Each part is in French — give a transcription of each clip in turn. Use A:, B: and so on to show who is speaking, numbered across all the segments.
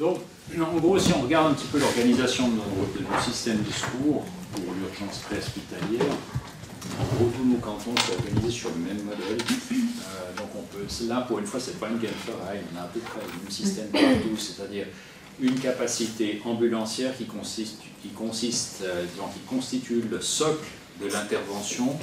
A: Donc, en gros, si on regarde un petit peu l'organisation de nos systèmes de secours pour l'urgence préhospitalière, en gros, tous nos cantons sont organisés sur le même modèle. Donc, on peut, là, pour une fois, c'est pas une game ferraille, on a à peu près le même système partout, c'est-à-dire une capacité ambulancière qui constitue le socle de l'intervention.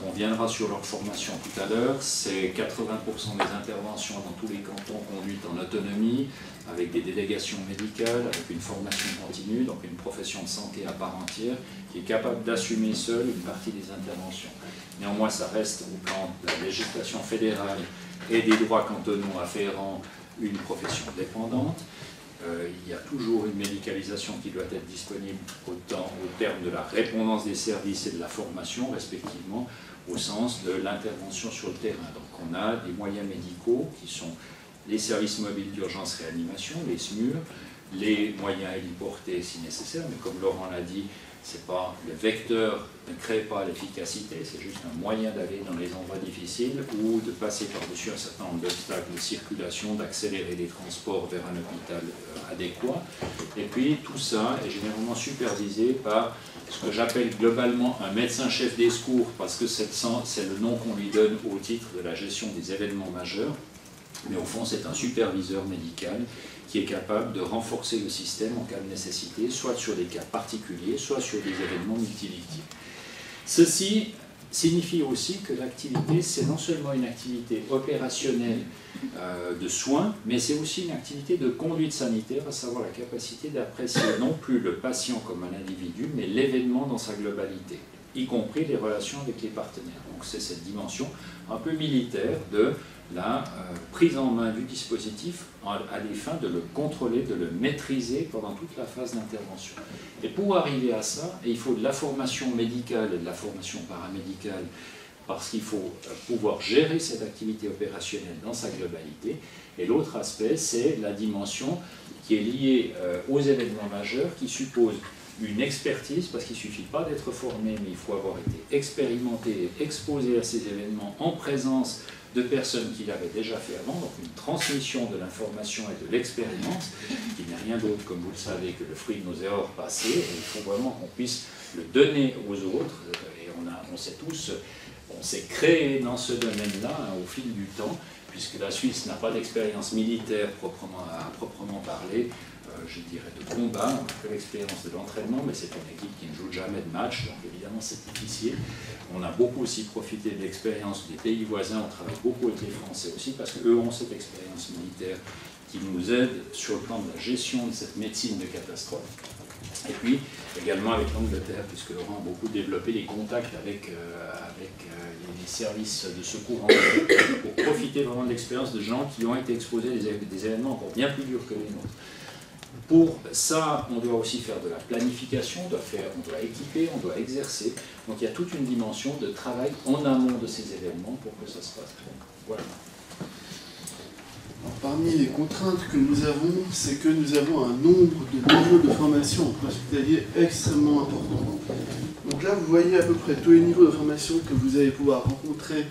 A: On viendra sur leur formation tout à l'heure. C'est 80% des interventions dans tous les cantons conduites en autonomie, avec des délégations médicales, avec une formation continue, donc une profession de santé à part entière, qui est capable d'assumer seule une partie des interventions. Néanmoins, ça reste au plan de la législation fédérale et des droits cantonaux afférents une profession dépendante. Il y a toujours une médicalisation qui doit être disponible au terme de la répondance des services et de la formation, respectivement, au sens de l'intervention sur le terrain. Donc on a des moyens médicaux qui sont les services mobiles d'urgence-réanimation, les SMUR, les moyens héliportés si nécessaire, mais comme Laurent l'a dit, le vecteur ne crée pas l'efficacité, c'est juste un moyen d'aller dans les endroits difficiles ou de passer par-dessus un certain nombre d'obstacles de circulation, d'accélérer les transports vers un hôpital adéquat. Et puis tout ça est généralement supervisé par ce que j'appelle globalement un médecin-chef des secours, parce que c'est le nom qu'on lui donne au titre de la gestion des événements majeurs. Mais au fond, c'est un superviseur médical qui est capable de renforcer le système en cas de nécessité, soit sur des cas particuliers, soit sur des événements multivictimes. Ceci signifie aussi que l'activité, c'est non seulement une activité opérationnelle de soins, mais c'est aussi une activité de conduite sanitaire, à savoir la capacité d'apprécier non plus le patient comme un individu, mais l'événement dans sa globalité, y compris les relations avec les partenaires. Donc c'est cette dimension un peu militaire de la prise en main du dispositif à des fins de le contrôler, de le maîtriser pendant toute la phase d'intervention. Et pour arriver à ça, il faut de la formation médicale et de la formation paramédicale, parce qu'il faut pouvoir gérer cette activité opérationnelle dans sa globalité. Et l'autre aspect, c'est la dimension qui est liée aux événements majeurs, qui suppose une expertise, parce qu'il ne suffit pas d'être formé, mais il faut avoir été expérimenté et exposé à ces événements en présence de personnes qui l'avaient déjà fait avant, donc une transmission de l'information et de l'expérience, qui n'est rien d'autre, comme vous le savez, que le fruit de nos erreurs passées, et il faut vraiment qu'on puisse le donner aux autres, et on s'est tous, on s'est créé dans ce domaine-là au fil du temps, puisque la Suisse n'a pas d'expérience militaire à proprement parler, je dirais de combat, on a fait l'expérience de l'entraînement, mais c'est une équipe qui ne joue jamais de match, donc évidemment c'est difficile. On a beaucoup aussi profité de l'expérience des pays voisins, on travaille beaucoup avec les Français aussi, parce qu'eux ont cette expérience militaire qui nous aide sur le plan de la gestion de cette médecine de catastrophe. Et puis également avec l'Angleterre, puisque Laurent a beaucoup développé les contacts avec les services de secours anglais, pour profiter vraiment de l'expérience de gens qui ont été exposés à des événements encore bien plus durs que les nôtres. Pour ça, on doit aussi faire de la planification, on doit équiper, on doit exercer. Donc il y a toute une dimension de travail en amont de ces événements pour que ça se passe bien. Voilà.
B: Alors, parmi les contraintes que nous avons, c'est que nous avons un nombre de niveaux de formation en préhospitalier extrêmement important. Donc là, vous voyez à peu près tous les niveaux de formation que vous allez pouvoir rencontrer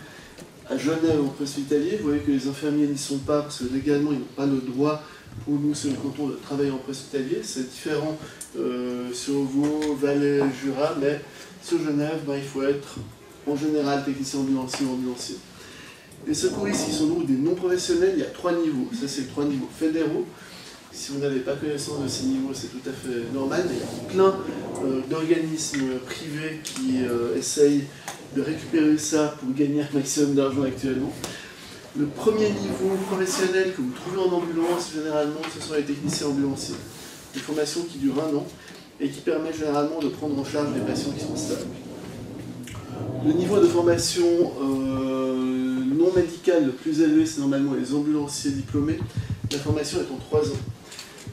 B: à Genève en préhospitalier. Vous voyez que les infirmiers n'y sont pas parce que légalement, ils n'ont pas le droit pour nous, c'est le canton de travailler en préhospitalier. C'est différent sur Vaud, Valais, Jura, mais sur Genève, il faut être en général technicien ambulancier ou ambulancier. Les secouristes qui sont donc des non-professionnels, il y a 3 niveaux. Ça, c'est les 3 niveaux fédéraux. Si vous n'avez pas connaissance de ces niveaux, c'est tout à fait normal. Mais il y a plein d'organismes privés qui essayent de récupérer ça pour gagner un maximum d'argent actuellement. Le premier niveau professionnel que vous trouvez en ambulance, généralement, ce sont les techniciens ambulanciers. Une formation qui dure 1 an et qui permet généralement de prendre en charge des patients qui sont stables. Le niveau de formation non médicale le plus élevé, c'est normalement les ambulanciers diplômés. La formation est en 3 ans.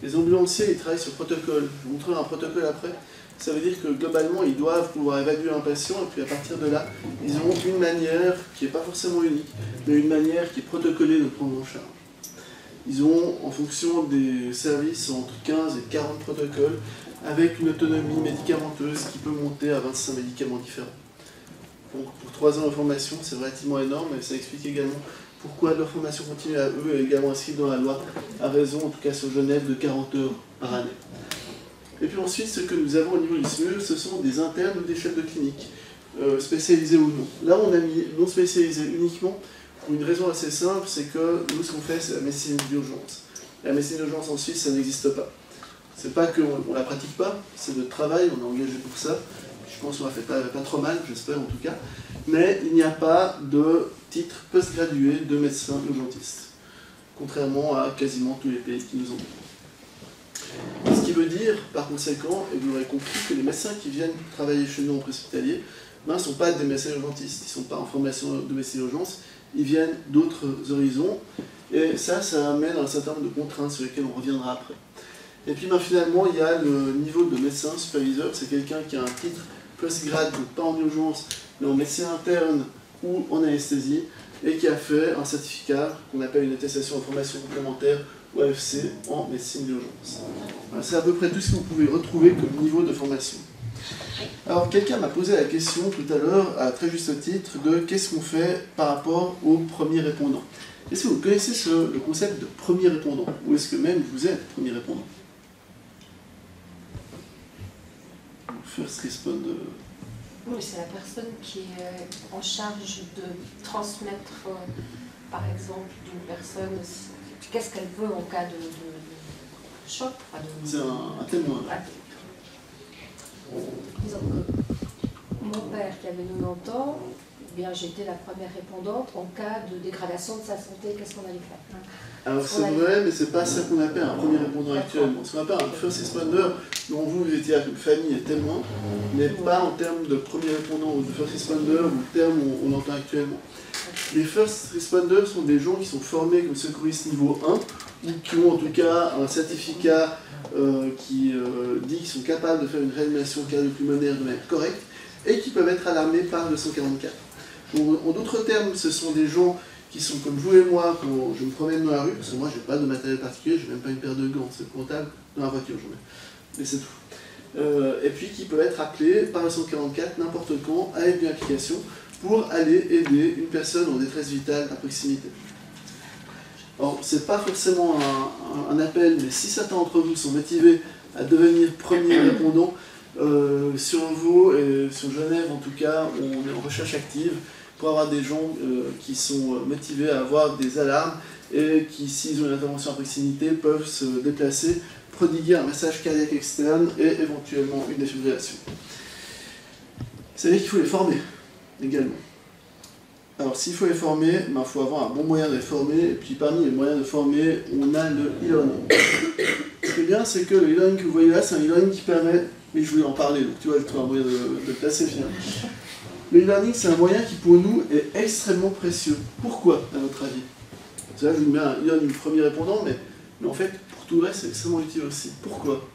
B: Les ambulanciers, ils travaillent sur protocole. Je vous montrerai un protocole après. Ça veut dire que globalement, ils doivent pouvoir évaluer un patient et puis à partir de là, ils ont une manière qui n'est pas forcément unique, mais une manière qui est protocolée de prendre en charge. Ils ont, en fonction des services, entre 15 et 40 protocoles, avec une autonomie médicamenteuse qui peut monter à 25 médicaments différents. Donc, pour 3 ans de formation, c'est relativement énorme, et ça explique également Pourquoi leur formation continue à eux est également inscrite dans la loi, à raison, en tout cas sur Genève, de 40 heures par année. Et puis ensuite, ce que nous avons au niveau du SMUR, ce sont des internes ou des chefs de clinique, spécialisés ou non. Là, on a mis non spécialisés uniquement pour une raison assez simple, c'est que nous, ce qu'on fait, c'est la médecine d'urgence. La médecine d'urgence en Suisse, ça n'existe pas. C'est pas qu'on ne la pratique pas, c'est notre travail, on est engagé pour ça. Je pense qu'on la fait pas trop mal, j'espère en tout cas. Mais il n'y a pas de titre post-gradué de médecin urgentiste, contrairement à quasiment tous les pays qui nous ont. Ce qui veut dire, par conséquent, et vous l'aurez compris, que les médecins qui viennent travailler chez nous en préhospitalier ne sont pas des médecins urgentistes, ils ne sont pas en formation de médecine d'urgence, ils viennent d'autres horizons, et ça amène un certain nombre de contraintes sur lesquelles on reviendra après. Et puis finalement, il y a le niveau de médecin superviseur, c'est quelqu'un qui a un titre post-grade, donc pas en urgence, mais en médecine interne ou en anesthésie, et qui a fait un certificat qu'on appelle une attestation de formation complémentaire, ou AFC, en médecine d'urgence. Voilà, c'est à peu près tout ce que vous pouvez retrouver comme niveau de formation. Alors, quelqu'un m'a posé la question tout à l'heure, à très juste titre, de qu'est-ce qu'on fait par rapport aux premiers répondants. Est-ce que vous connaissez le concept de premier répondant, ou est-ce que même vous êtes premier répondant? First responder.
C: Oui, c'est la personne qui est en charge de transmettre, par exemple, d'une personne, qu'est-ce qu'elle veut en cas de choc.
B: C'est un témoin.
C: Disons que mon père, qui avait 90 ans, eh bien, j'étais la première répondante en cas de dégradation de sa santé, qu'est-ce qu'on allait faire?
B: Alors c'est vrai, mais c'est pas ça qu'on appelle un premier répondant actuellement. Ce qu'on appelle un first responder, dont vous étiez avec famille et témoin, mais pas en termes de premier répondant ou de first responder, ou le terme où on entend actuellement. Les first responders sont des gens qui sont formés comme secouristes niveau 1, ou qui ont en tout cas un certificat qui dit qu'ils sont capables de faire une réanimation cardio-pulmonaire de manière correcte, et qui peuvent être alarmés par le 144. En d'autres termes, ce sont des gens qui sont comme vous et moi quand je me promène dans la rue, parce que moi je n'ai pas de matériel particulier, je n'ai même pas une paire de gants, c'est comptable, dans la voiture j'en ai, mais c'est tout. Et puis qui peuvent être appelés par le 144 n'importe quand avec une application pour aller aider une personne en détresse vitale à proximité. Alors c'est pas forcément un appel, mais si certains d'entre vous sont motivés à devenir premier répondant, sur Vaud et sur Genève en tout cas, on est en recherche active pour avoir des gens qui sont motivés à avoir des alarmes et qui, s'ils ont une intervention à proximité, peuvent se déplacer, prodiguer un massage cardiaque externe et éventuellement une défibrillation. C'est-à-dire qu'il faut les former également. Alors s'il faut les former, il faut avoir un bon moyen de les former, et puis parmi les moyens de former, on a le e-learning. Ce qui est bien, c'est que le e-learning que vous voyez là, c'est un e-learning qui permet, mais je voulais en parler, donc tu vois, je trouve un moyen de le placer finalement. Le e-learning, c'est un moyen qui, pour nous, est extrêmement précieux. Pourquoi, à votre avis? Là, je vous mets un e-learning premier répondant, mais en fait, pour tout le reste, c'est extrêmement utile aussi. Pourquoi?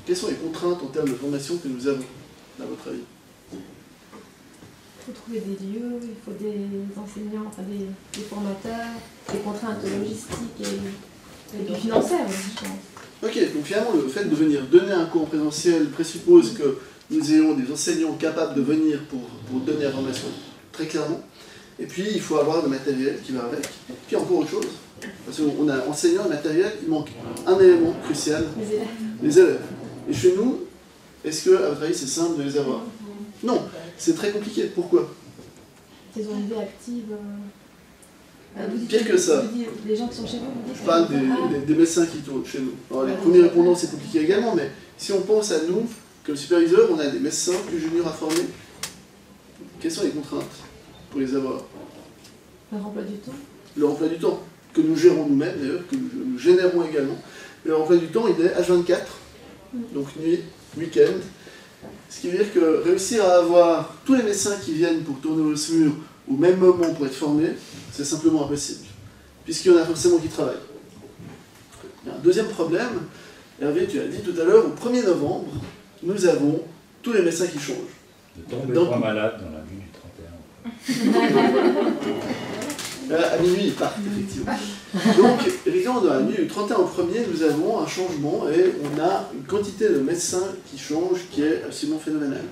B: Quelles sont les contraintes en termes de formation que nous avons, à votre avis?
D: Il faut trouver des lieux, il faut des enseignants, enfin des formateurs, des contraintes logistiques et financières aussi, je pense.
B: Ok, donc finalement, le fait de venir donner un cours en présentiel présuppose que nous ayons des enseignants capables de venir pour donner la formation, très clairement. Et puis, il faut avoir le matériel qui va avec. Puis encore autre chose, parce qu'on a enseignant et matériel, il manque un élément crucial, les élèves. Et chez nous, est-ce que, à votre avis, c'est simple de les avoir? Non, c'est très compliqué. Pourquoi?
D: Ils ont une vie active.
B: Pire que ça.
D: Les gens qui sont chez vous, vous dites.
B: Je parle des médecins qui tournent chez nous. Alors, les premiers répondants, c'est compliqué également, mais si on pense à nous, comme superviseurs, on a des médecins plus juniors à former. Quelles sont les contraintes pour les avoir?
D: Leur emploi du temps.
B: Leur emploi du temps, que nous gérons nous-mêmes d'ailleurs, que nous générons également. Leur emploi du temps, il est H24, donc nuit, week-end. Ce qui veut dire que réussir à avoir tous les médecins qui viennent pour tourner au SMUR au même moment pour être formés, c'est simplement impossible, puisqu'il y en a forcément qui travaillent. Il y a un deuxième problème, Hervé, tu as dit tout à l'heure, au 1er novembre, nous avons tous les médecins qui changent.
E: Ne tombez pas malade dans la nuit du 31.
B: À minuit, ils partent, effectivement. Donc, évidemment, dans la nuit du 31 au 1er, nous avons un changement et on a une quantité de médecins qui changent qui est absolument phénoménale.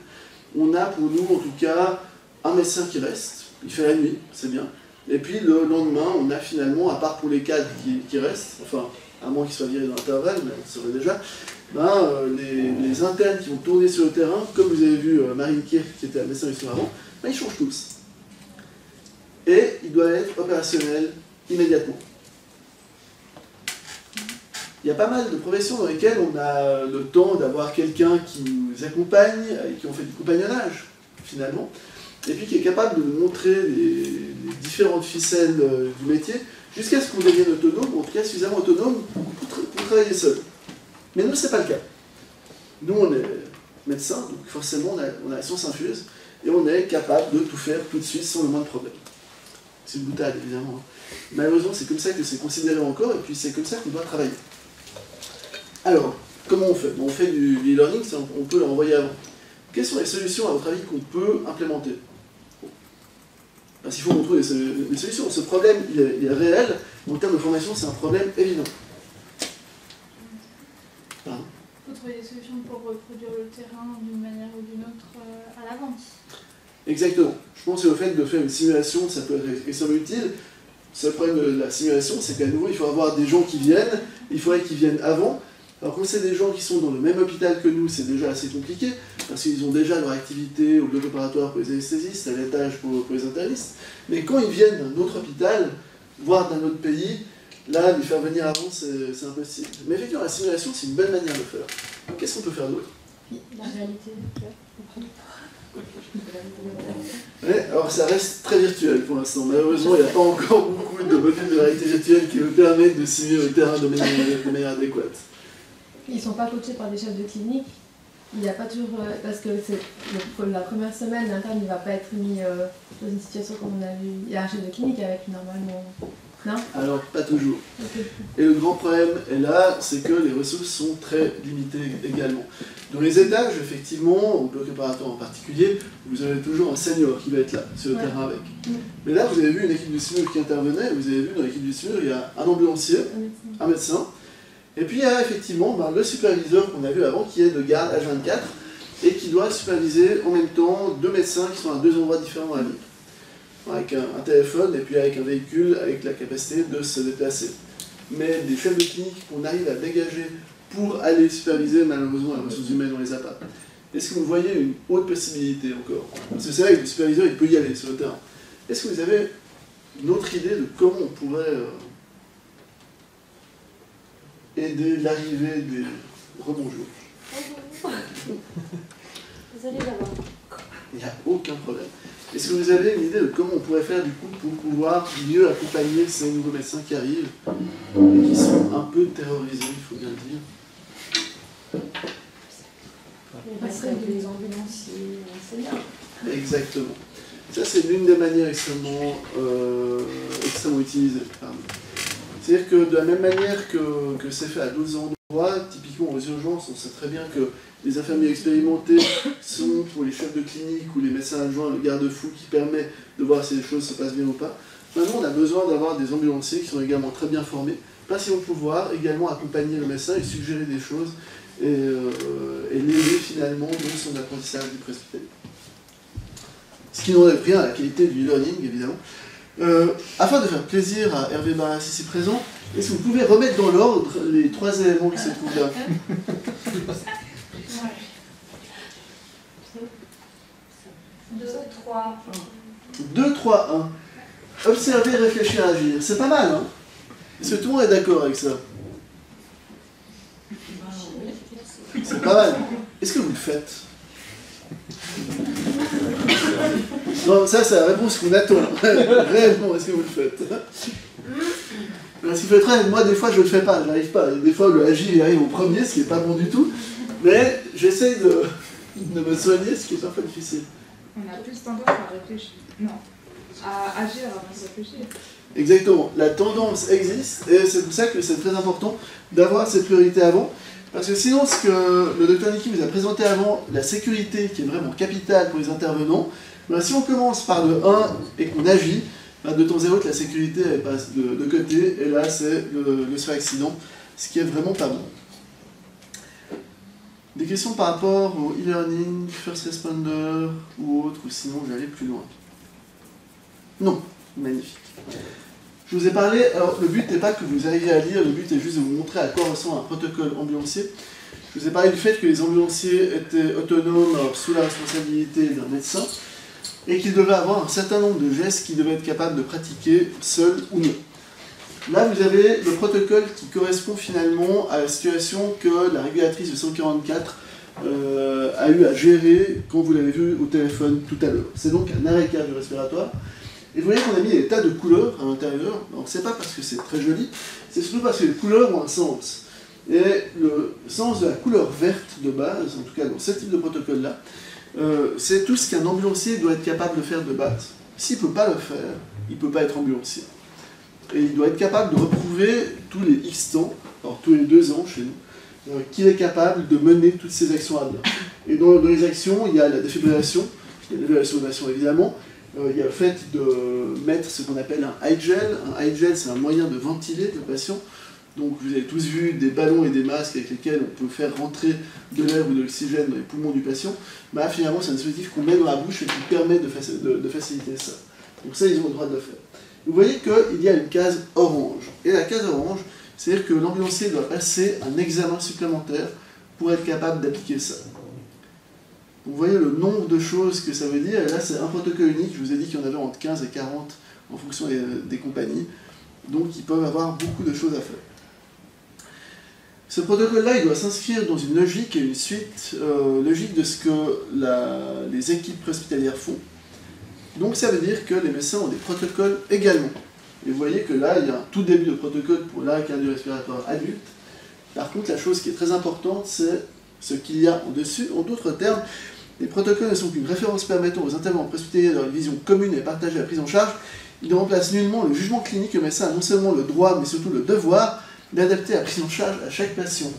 B: On a pour nous, en tout cas, un médecin qui reste, il fait la nuit, c'est bien. Et puis le lendemain, on a finalement, à part pour les cadres qui restent, enfin, à moins qu'ils soient virés dans l'intervalle, mais on le saurait déjà, les internes qui vont tourner sur le terrain, comme vous avez vu Marine Kirk, qui était à médecin mission avant, ils changent tous. Et ils doivent être opérationnels immédiatement. Il y a pas mal de professions dans lesquelles on a le temps d'avoir quelqu'un qui nous accompagne, et qui ont fait du compagnonnage, finalement, et puis qui est capable de nous montrer les différentes ficelles du métier, jusqu'à ce qu'on devienne autonome, ou en tout cas suffisamment autonome pour travailler seul. Mais nous, ce n'est pas le cas. Nous, on est médecin, donc forcément, on a la science infuse, et on est capable de tout faire tout de suite sans le moindre problème. C'est une boutade, évidemment. Malheureusement, c'est comme ça que c'est considéré encore, et puis c'est comme ça qu'on doit travailler. Alors, comment on fait? On fait du e-learning, on peut le renvoyer avant. Quelles sont les solutions, à votre avis, qu'on peut implémenter? Parce qu'il faut qu'on trouve des solutions. Ce problème, il est réel. En termes de formation, c'est un problème évident. Pardon?
F: Il faut trouver des solutions pour reproduire le terrain d'une manière ou d'une autre à l'avance.
B: Exactement. Je pense que le fait de faire une simulation, ça peut être extrêmement utile. Le seul problème de la simulation, c'est qu'à nouveau, il faut avoir des gens qui viennent. Il faudrait qu'ils viennent avant. Alors quand c'est des gens qui sont dans le même hôpital que nous, c'est déjà assez compliqué, parce qu'ils ont déjà leur activité au bloc opératoire pour les anesthésistes, à l'étage pour les internistes. Mais quand ils viennent d'un autre hôpital, voire d'un autre pays, là, les faire venir avant, c'est impossible. Mais effectivement, la simulation, c'est une bonne manière de faire. Qu'est-ce qu'on peut faire d'autre?
D: La réalité.
B: Ouais, alors ça reste très virtuel pour l'instant. Malheureusement, il n'y a pas encore beaucoup de modules de réalité virtuelle qui nous permettent de simuler le terrain de manière adéquate.
D: Ils ne sont pas coachés par des chefs de clinique. Il n'y a pas toujours... parce que la première semaine, l'interne ne va pas être mis dans une situation comme on a vu. Il y a un chef de clinique avec normalement... Non?
B: Alors, pas toujours.
D: Okay.
B: Et le grand problème est là, c'est que les ressources sont très limitées également. Dans les étages, effectivement, au bloc opératoire en particulier, vous avez toujours un senior qui va être là, sur le terrain avec. Mais là, vous avez vu une équipe du SMUR qui intervenait, vous avez vu dans l'équipe du SMUR, il y a un ambulancier, un médecin, et puis il y a effectivement le superviseur qu'on a vu avant, qui est de garde H24, et qui doit superviser en même temps deux médecins qui sont à deux endroits différents dans la ville. Avec un téléphone et puis avec un véhicule avec la capacité de se déplacer. Mais des chefs de clinique qu'on arrive à dégager pour aller superviser, malheureusement, les ressources humaines, on les a pas. Est-ce que vous voyez une autre possibilité encore? Parce que c'est vrai que le superviseur, il peut y aller sur le terrain. Est-ce que vous avez une autre idée de comment on pourrait aider l'arrivée des... Rebonjour.
C: Désolée d'avoir.
B: Il n'y a aucun problème. Est-ce que vous avez une idée de comment on pourrait faire du coup pour pouvoir mieux accompagner ces nouveaux médecins qui arrivent et qui sont un peu terrorisés, il faut bien le dire?
C: Parce que les ambulanciers, enseignants.
B: Exactement. Ça, c'est l'une des manières extrêmement utilisées. C'est-à-dire que de la même manière que c'est fait à d'autres endroits, typiquement aux urgences, on sait très bien que les infirmiers expérimentés sont pour les chefs de clinique ou les médecins adjoints le garde-fou qui permet de voir si les choses se passent bien ou pas. Maintenant, on a besoin d'avoir des ambulanciers qui sont également très bien formés, parce qu'ils vont pouvoir également accompagner le médecin et suggérer des choses et l'aider finalement dans son apprentissage du préhospitalier. Ce qui n'enlève rien à la qualité du e-learning, évidemment. Afin de faire plaisir à Hervé Barras ici présent, est-ce que vous pouvez remettre dans l'ordre les trois éléments qui se trouvent là?
F: 2, 3,
B: 2, 3, 1. Observer, réfléchir, agir. C'est pas mal, hein? Est-ce que tout le monde est d'accord avec ça? C'est pas mal. Est-ce que vous le faites? Non, ça c'est la réponse qu'on attend. Réellement, est-ce que vous le faites? Parce qu'il faut être honnête, moi des fois je le fais pas, j'arrive pas. Des fois le agir il arrive au premier, ce qui n'est pas bon du tout. Mais j'essaye de me soigner, ce qui est parfois difficile.
G: On a plus tendance à réfléchir. Non. À agir avant de réfléchir.
B: Exactement. La tendance existe et c'est pour ça que c'est très important d'avoir cette priorité avant. Parce que sinon, ce que le docteur Niki vous a présenté avant, la sécurité qui est vraiment capitale pour les intervenants, ben, si on commence par le 1 et qu'on agit, ben, de temps à autre, la sécurité elle passe de côté et là, c'est le sur-accident, ce qui est vraiment pas bon. Des questions par rapport au e-learning, first responder ou autre, ou sinon j'allais plus loin. Non. Magnifique. Je vous ai parlé, alors le but n'est pas que vous arriviez à lire, le but est juste de vous montrer à quoi ressemble un protocole ambulancier. Je vous ai parlé du fait que les ambulanciers étaient autonomes sous la responsabilité d'un médecin et qu'ils devaient avoir un certain nombre de gestes qu'ils devaient être capables de pratiquer seuls ou non. Là, vous avez le protocole qui correspond finalement à la situation que la régulatrice de 144 a eu à gérer quand vous l'avez vu au téléphone tout à l'heure. C'est donc un arrêt cardio-respiratoire. Et vous voyez qu'on a mis des tas de couleurs à l'intérieur. Donc c'est pas parce que c'est très joli, c'est surtout parce que les couleurs ont un sens. Et le sens de la couleur verte de base, en tout cas dans ce type de protocole-là, c'est tout ce qu'un ambulancier doit être capable de faire de base. S'il ne peut pas le faire, il ne peut pas être ambulancier. Et il doit être capable de reprouver tous les X temps, alors tous les 2 ans chez nous, qu'il est capable de mener toutes ces actions à bien. Et dans les actions, il y a la défibrillation, il y a l'évaluation évidemment, il y a le fait de mettre ce qu'on appelle un high gel. Un high gel, c'est un moyen de ventiler le patient. Donc vous avez tous vu des ballons et des masques avec lesquels on peut faire rentrer de l'air ou de l'oxygène dans les poumons du patient. Bah, finalement, c'est un dispositif qu'on met dans la bouche et qui permet de faciliter ça. Donc ça, ils ont le droit de le faire. Vous voyez qu'il y a une case orange. Et la case orange, c'est-à-dire que l'ambulancier doit passer un examen supplémentaire pour être capable d'appliquer ça. Vous voyez le nombre de choses que ça veut dire. Et là, c'est un protocole unique. Je vous ai dit qu'il y en avait entre 15 et 40 en fonction des compagnies. Donc, ils peuvent avoir beaucoup de choses à faire. Ce protocole-là, il doit s'inscrire dans une logique et une suite logique de ce que les équipes hospitalières font. Donc ça veut dire que les médecins ont des protocoles également. Et vous voyez que là, il y a un tout début de protocole pour l'arrêt cardio-respiratoire adulte. Par contre, la chose qui est très importante, c'est ce qu'il y a en dessus. En d'autres termes, les protocoles ne sont qu'une référence permettant aux intervenants hospitaliers d'avoir une vision commune et partager la prise en charge. Ils ne remplacent nullement le jugement clinique. Le médecin a non seulement le droit, mais surtout le devoir d'adapter la prise en charge à chaque patient.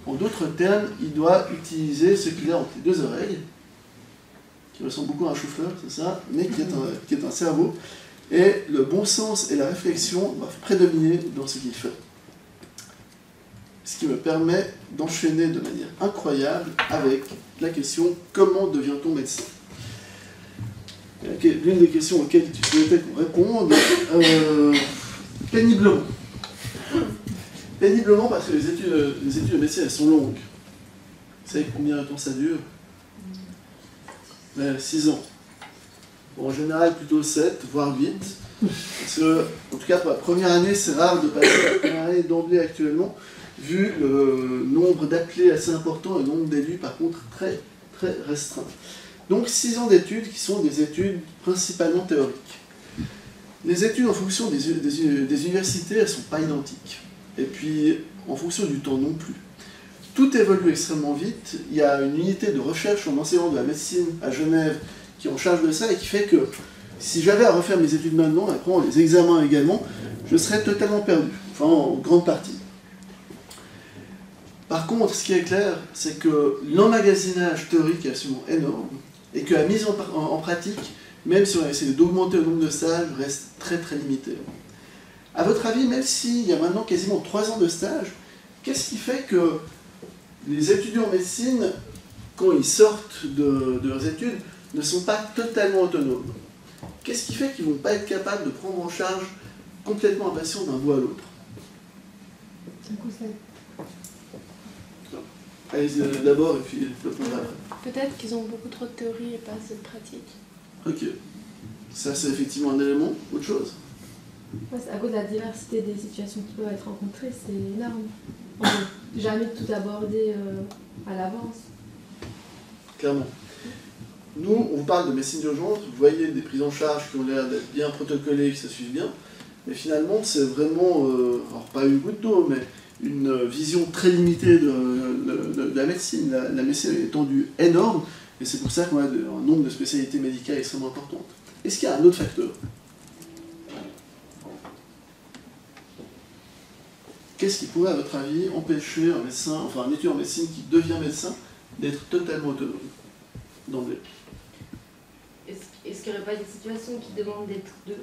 B: En d'autres termes, il doit utiliser ce qu'il a entre les 2 oreilles, qui ressemble beaucoup à un chou-fleur, c'est ça, mais qui est un cerveau, et le bon sens et la réflexion doivent prédominer dans ce qu'il fait. Ce qui me permet d'enchaîner de manière incroyable avec la question « Comment devient-on médecin ?» L'une des questions auxquelles tu souhaitais qu'on réponde, péniblement. Péniblement parce que les études de médecine, elles sont longues. Vous savez combien de temps ça dure? 6 ans. Bon, en général, plutôt 7, voire 8. Parce que, en tout cas, pour la première année, c'est rare de passer la première année d'emblée actuellement, vu le nombre d'appelés assez important et le nombre d'élus, par contre, très, très restreint. Donc, 6 ans d'études qui sont des études principalement théoriques. Les études en fonction des universités, elles ne sont pas identiques. Et puis, en fonction du temps non plus. Tout évolue extrêmement vite. Il y a une unité de recherche en enseignement de la médecine à Genève qui est en charge de ça et qui fait que si j'avais à refaire mes études maintenant, à prendre les examens également, je serais totalement perdu, enfin en grande partie. Par contre, ce qui est clair, c'est que l'emmagasinage théorique est absolument énorme et que la mise en pratique, même si on a essayé d'augmenter le nombre de stages, reste très très limitée. À votre avis, même s'il y a maintenant quasiment 3 ans de stage, qu'est-ce qui fait que les étudiants en médecine, quand ils sortent de leurs études, ne sont pas totalement autonomes? Qu'est-ce qui fait qu'ils ne vont pas être capables de prendre en charge complètement un patient d'un bout à l'autre?
D: C'est un conseil.
B: Allez d'abord et puis le point après.
C: Peut-être qu'ils ont beaucoup trop de théorie et pas assez de pratique.
B: Ok. Ça, c'est effectivement un élément. Autre chose?
D: Ouais, à cause de la diversité des situations qui peuvent être rencontrées, c'est énorme. On ne peut jamais tout aborder à l'avance.
B: Clairement. Nous, on vous parle de médecine d'urgence, vous voyez des prises en charge qui ont l'air d'être bien protocolaées, que ça suit bien, mais finalement, c'est vraiment, alors pas une goutte d'eau, mais une vision très limitée de la médecine. La médecine a une étendue énorme, et c'est pour ça qu'on a un nombre de spécialités médicales extrêmement importantes. Est-ce qu'il y a un autre facteur? Qu'est-ce qui pourrait, à votre avis, empêcher un médecin, enfin un étudiant en médecine qui devient médecin, d'être totalement autonome d'emblée?
C: Est-ce qu'il n'y aurait pas des situations qui demandent d'être 2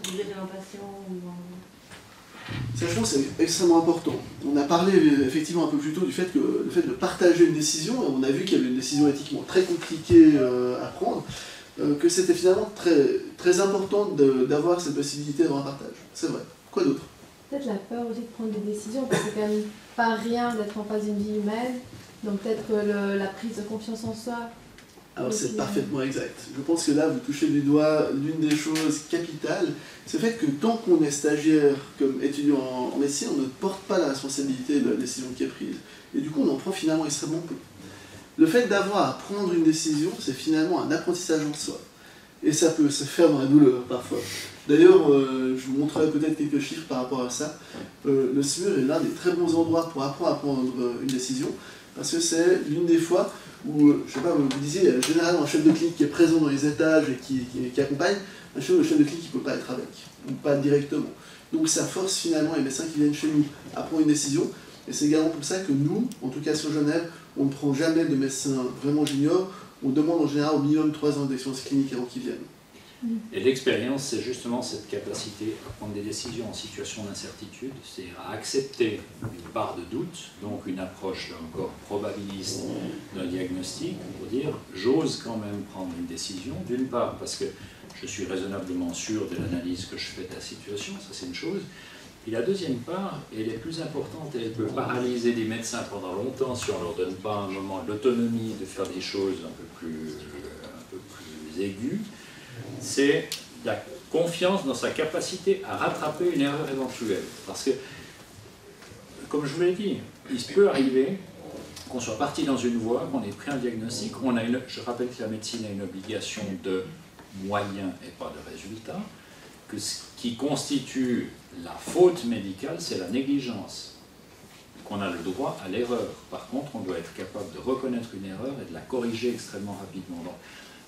C: pour gérer un patient ou un...
B: Ça, je pense, c'est extrêmement important. On a parlé effectivement un peu plus tôt du fait que le fait de partager une décision, et on a vu qu'il y avait une décision éthiquement très compliquée à prendre. que c'était finalement très important d'avoir cette possibilité d'avoir un partage. C'est vrai. Quoi d'autre?
D: Peut-être la peur aussi de prendre des décisions, parce que c'est quand même pas rien d'être en face d'une vie humaine. Donc peut-être la prise de confiance en soi.
B: Alors c'est parfaitement exact. Je pense que là, vous touchez du doigt l'une des choses capitales, c'est le fait que tant qu'on est stagiaire comme étudiant en médecine, on ne porte pas la responsabilité de la décision qui est prise. Et du coup, on en prend finalement extrêmement peu. Le fait d'avoir à prendre une décision, c'est finalement un apprentissage en soi. Et ça peut se faire dans la douleur parfois. D'ailleurs, je vous montrerai peut-être quelques chiffres par rapport à ça. Le SMUR est l'un des très bons endroits pour apprendre à prendre une décision, parce que c'est l'une des fois où, je sais pas, vous disiez, généralement un chef de clinique qui est présent dans les étages et qui accompagne, le chef de clinique qui ne peut pas être avec, ou pas directement. Donc ça force finalement les médecins qui viennent chez nous à prendre une décision, et c'est également pour ça que nous, en tout cas sur Genève, on ne prend jamais de médecins vraiment juniors, on demande en général au minimum 3 ans d'expérience clinique avant qu'ils viennent.
A: Et l'expérience, c'est justement cette capacité à prendre des décisions en situation d'incertitude, c'est à accepter une part de doute, donc une approche encore probabiliste d'un diagnostic, pour dire j'ose quand même prendre une décision, d'une part parce que je suis raisonnablement sûr de l'analyse que je fais de la situation, ça c'est une chose. Et la deuxième part, elle est plus importante, elle peut paralyser des médecins pendant longtemps si on ne leur donne pas un moment l'autonomie de faire des choses un peu plus aiguës. C'est la confiance dans sa capacité à rattraper une erreur éventuelle. Parce que, comme je vous l'ai dit, il se peut arriver qu'on soit parti dans une voie, qu'on ait pris un diagnostic, je rappelle que la médecine a une obligation de moyens et pas de résultats, que ce qui constitue la faute médicale, c'est la négligence, qu'on a le droit à l'erreur. Par contre, on doit être capable de reconnaître une erreur et de la corriger extrêmement rapidement. Donc,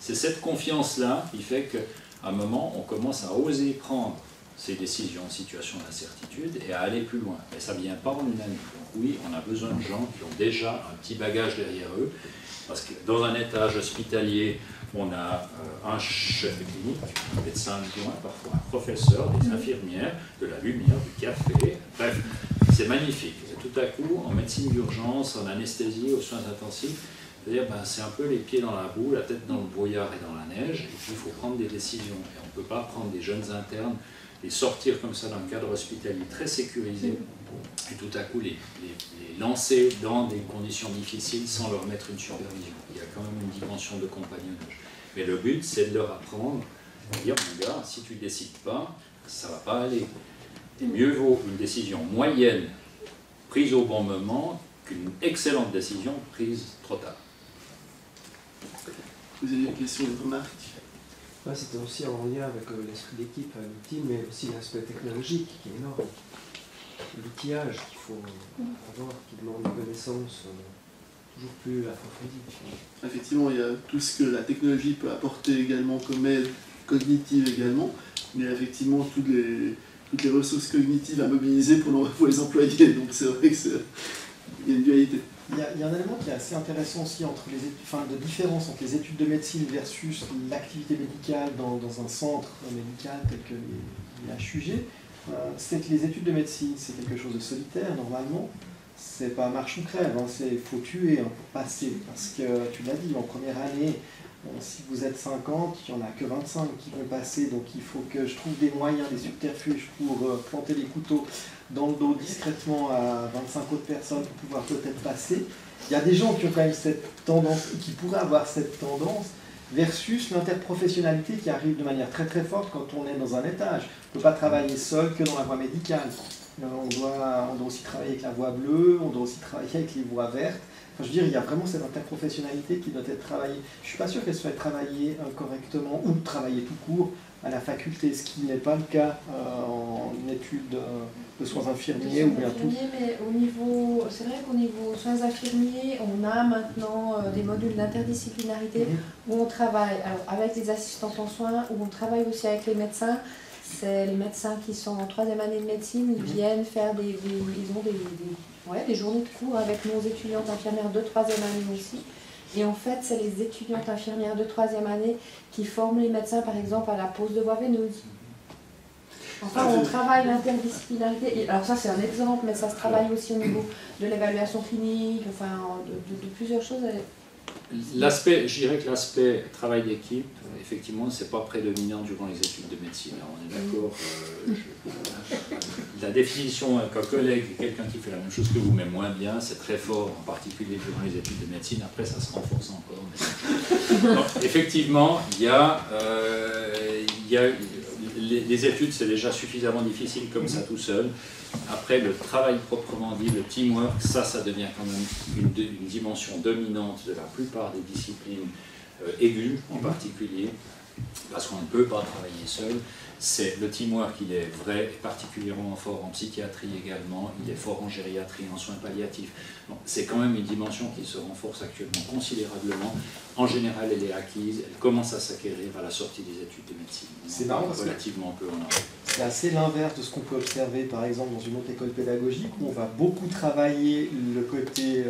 A: c'est cette confiance-là qui fait qu'à un moment, on commence à oser prendre ces décisions en situation d'incertitude et à aller plus loin. Mais ça ne vient pas en une année. Donc oui, on a besoin de gens qui ont déjà un petit bagage derrière eux, parce que dans un étage hospitalier, on a un chef de clinique, un médecin adjoint, parfois un professeur, des infirmières, de la lumière, du café, bref, c'est magnifique. Et tout à coup, en médecine d'urgence, en anesthésie, aux soins intensifs, c'est-à-dire c'est un peu les pieds dans la boue, la tête dans le brouillard et dans la neige, et puis il faut prendre des décisions. Et on ne peut pas prendre des jeunes internes, les sortir comme ça d'un cadre hospitalier très sécurisé, et tout à coup les lancer dans des conditions difficiles sans leur mettre une supervision. Il y a quand même une dimension de compagnonnage. Mais le but, c'est de leur apprendre, de dire, mon gars, si tu ne décides pas, ça ne va pas aller. Et mieux vaut une décision moyenne prise au bon moment qu'une excellente décision prise trop tard.
B: Vous avez une question, une remarque?
H: Ouais, c'était aussi en lien avec l'esprit d'équipe à l'outil, mais aussi l'aspect technologique qui est énorme. L'outillage qu'il faut avoir, qui demande des connaissances toujours plus approfondies.
B: Effectivement, il y a tout ce que la technologie peut apporter également comme aide cognitive également, mais effectivement toutes les ressources cognitives à mobiliser pour les employés, donc c'est vrai qu'il y a une dualité.
I: Il y a un élément qui est assez intéressant aussi de différence entre les études de médecine versus l'activité médicale dans un centre médical tel que les HUG. C'est que les études de médecine, c'est quelque chose de solitaire normalement. C'est pas marche ou crève, il faut tuer pour passer. Parce que tu l'as dit, en première année, si vous êtes 50, il n'y en a que 25 qui vont passer. Donc il faut que je trouve des moyens, des subterfuges pour planter des couteaux dans le dos discrètement à 25 autres personnes pour pouvoir peut-être passer. Il y a des gens qui ont quand même cette tendance, qui pourraient avoir cette tendance, versus l'interprofessionnalité qui arrive de manière très très forte quand on est dans un étage. On ne peut pas travailler seul que dans la voie médicale. On doit aussi travailler avec la voie bleue, on doit aussi travailler avec les voies vertes. Enfin, je veux dire, il y a vraiment cette interprofessionnalité qui doit être travaillée. Je ne suis pas sûr qu'elle soit travaillée correctement ou travaillée tout court à la faculté, ce qui n'est pas le cas en études de soins infirmiers ou bien tout.
C: Mais c'est vrai qu'au niveau soins infirmiers, on a maintenant des modules d'interdisciplinarité où on travaille avec les assistants en soins, où on travaille aussi avec les médecins. C'est les médecins qui sont en 3e année de médecine, ils viennent faire des journées de cours avec nos étudiantes infirmières de 3e année aussi. Et en fait, c'est les étudiantes infirmières de 3e année qui forment les médecins, par exemple, à la pose de voie veineuse. Enfin, on travaille l'interdisciplinarité. Alors ça, c'est un exemple, mais ça se travaille aussi au niveau de l'évaluation clinique, enfin, de plusieurs choses.
A: je dirais que l'aspect travail d'équipe, effectivement, c'est pas prédominant durant les études de médecine. Alors, on est d'accord. La définition qu'un collègue est quelqu'un qui fait la même chose que vous, mais moins bien, c'est très fort, en particulier durant les études de médecine. Après, ça se renforce encore. Mais... Donc, effectivement, il y a les études, c'est déjà suffisamment difficile comme ça tout seul. Après, le travail proprement dit, le teamwork, ça devient quand même une dimension dominante de la plupart des disciplines aiguës en particulier, parce qu'on ne peut pas travailler seul. Le teamwork, il est vrai, et particulièrement fort en psychiatrie également, il est fort en gériatrie, en soins palliatifs. C'est quand même une dimension qui se renforce actuellement considérablement. En général, elle est acquise, elle commence à s'acquérir à la sortie des études de médecine.
I: C'est marrant parce que
A: relativement peu en arrière.
I: c'est assez l'inverse de ce qu'on peut observer par exemple dans une autre école pédagogique où on va beaucoup travailler le côté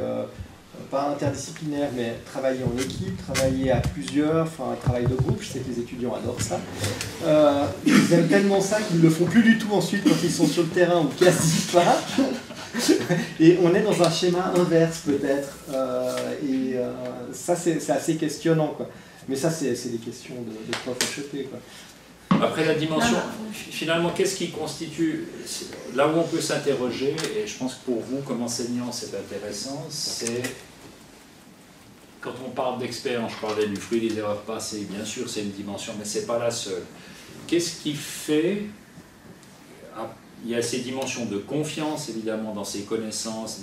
I: pas interdisciplinaire mais travailler en équipe, travailler à plusieurs, enfin un travail de groupe. Je sais que les étudiants adorent ça. Ils aiment tellement ça qu'ils ne le font plus du tout ensuite quand ils sont sur le terrain ou quasi pas. Et on est dans un schéma inverse peut-être. Ça c'est assez questionnant quoi. Mais ça c'est des questions de profs à choper quoi.
A: Après la dimension, finalement, qu'est-ce qui constitue, là où on peut s'interroger, et je pense que pour vous comme enseignant c'est intéressant, c'est quand on parle d'expérience, je parlais du fruit des erreurs passées, bien sûr c'est une dimension, mais c'est pas la seule. Qu'est-ce qui fait, il y a ces dimensions de confiance évidemment dans ses connaissances,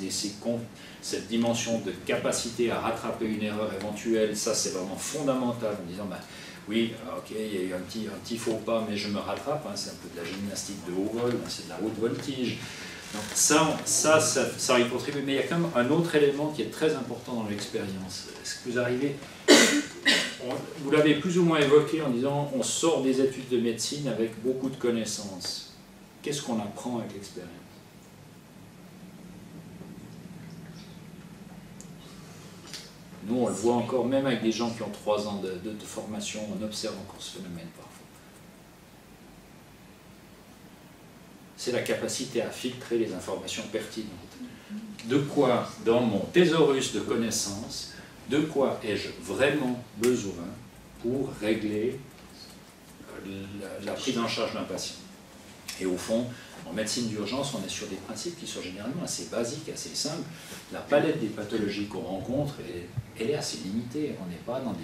A: cette dimension de capacité à rattraper une erreur éventuelle, ça c'est vraiment fondamental en disant, oui, ok, il y a eu un petit faux pas, mais je me rattrape, hein, c'est un peu de la gymnastique de haut vol, hein, c'est de la haute voltige. Donc ça y contribue, mais il y a quand même un autre élément qui est très important dans l'expérience. Est-ce que vous arrivez, vous l'avez plus ou moins évoqué en disant, on sort des études de médecine avec beaucoup de connaissances. Qu'est-ce qu'on apprend avec l'expérience ? Nous, on le voit encore, même avec des gens qui ont 3 ans de formation, on observe encore ce phénomène parfois. C'est la capacité à filtrer les informations pertinentes. De quoi, dans mon thésaurus de connaissances, de quoi ai-je vraiment besoin pour régler la prise en charge d'un patient? Et au fond, en médecine d'urgence, on est sur des principes qui sont généralement assez basiques, assez simples. La palette des pathologies qu'on rencontre, elle est assez limitée. On n'est pas dans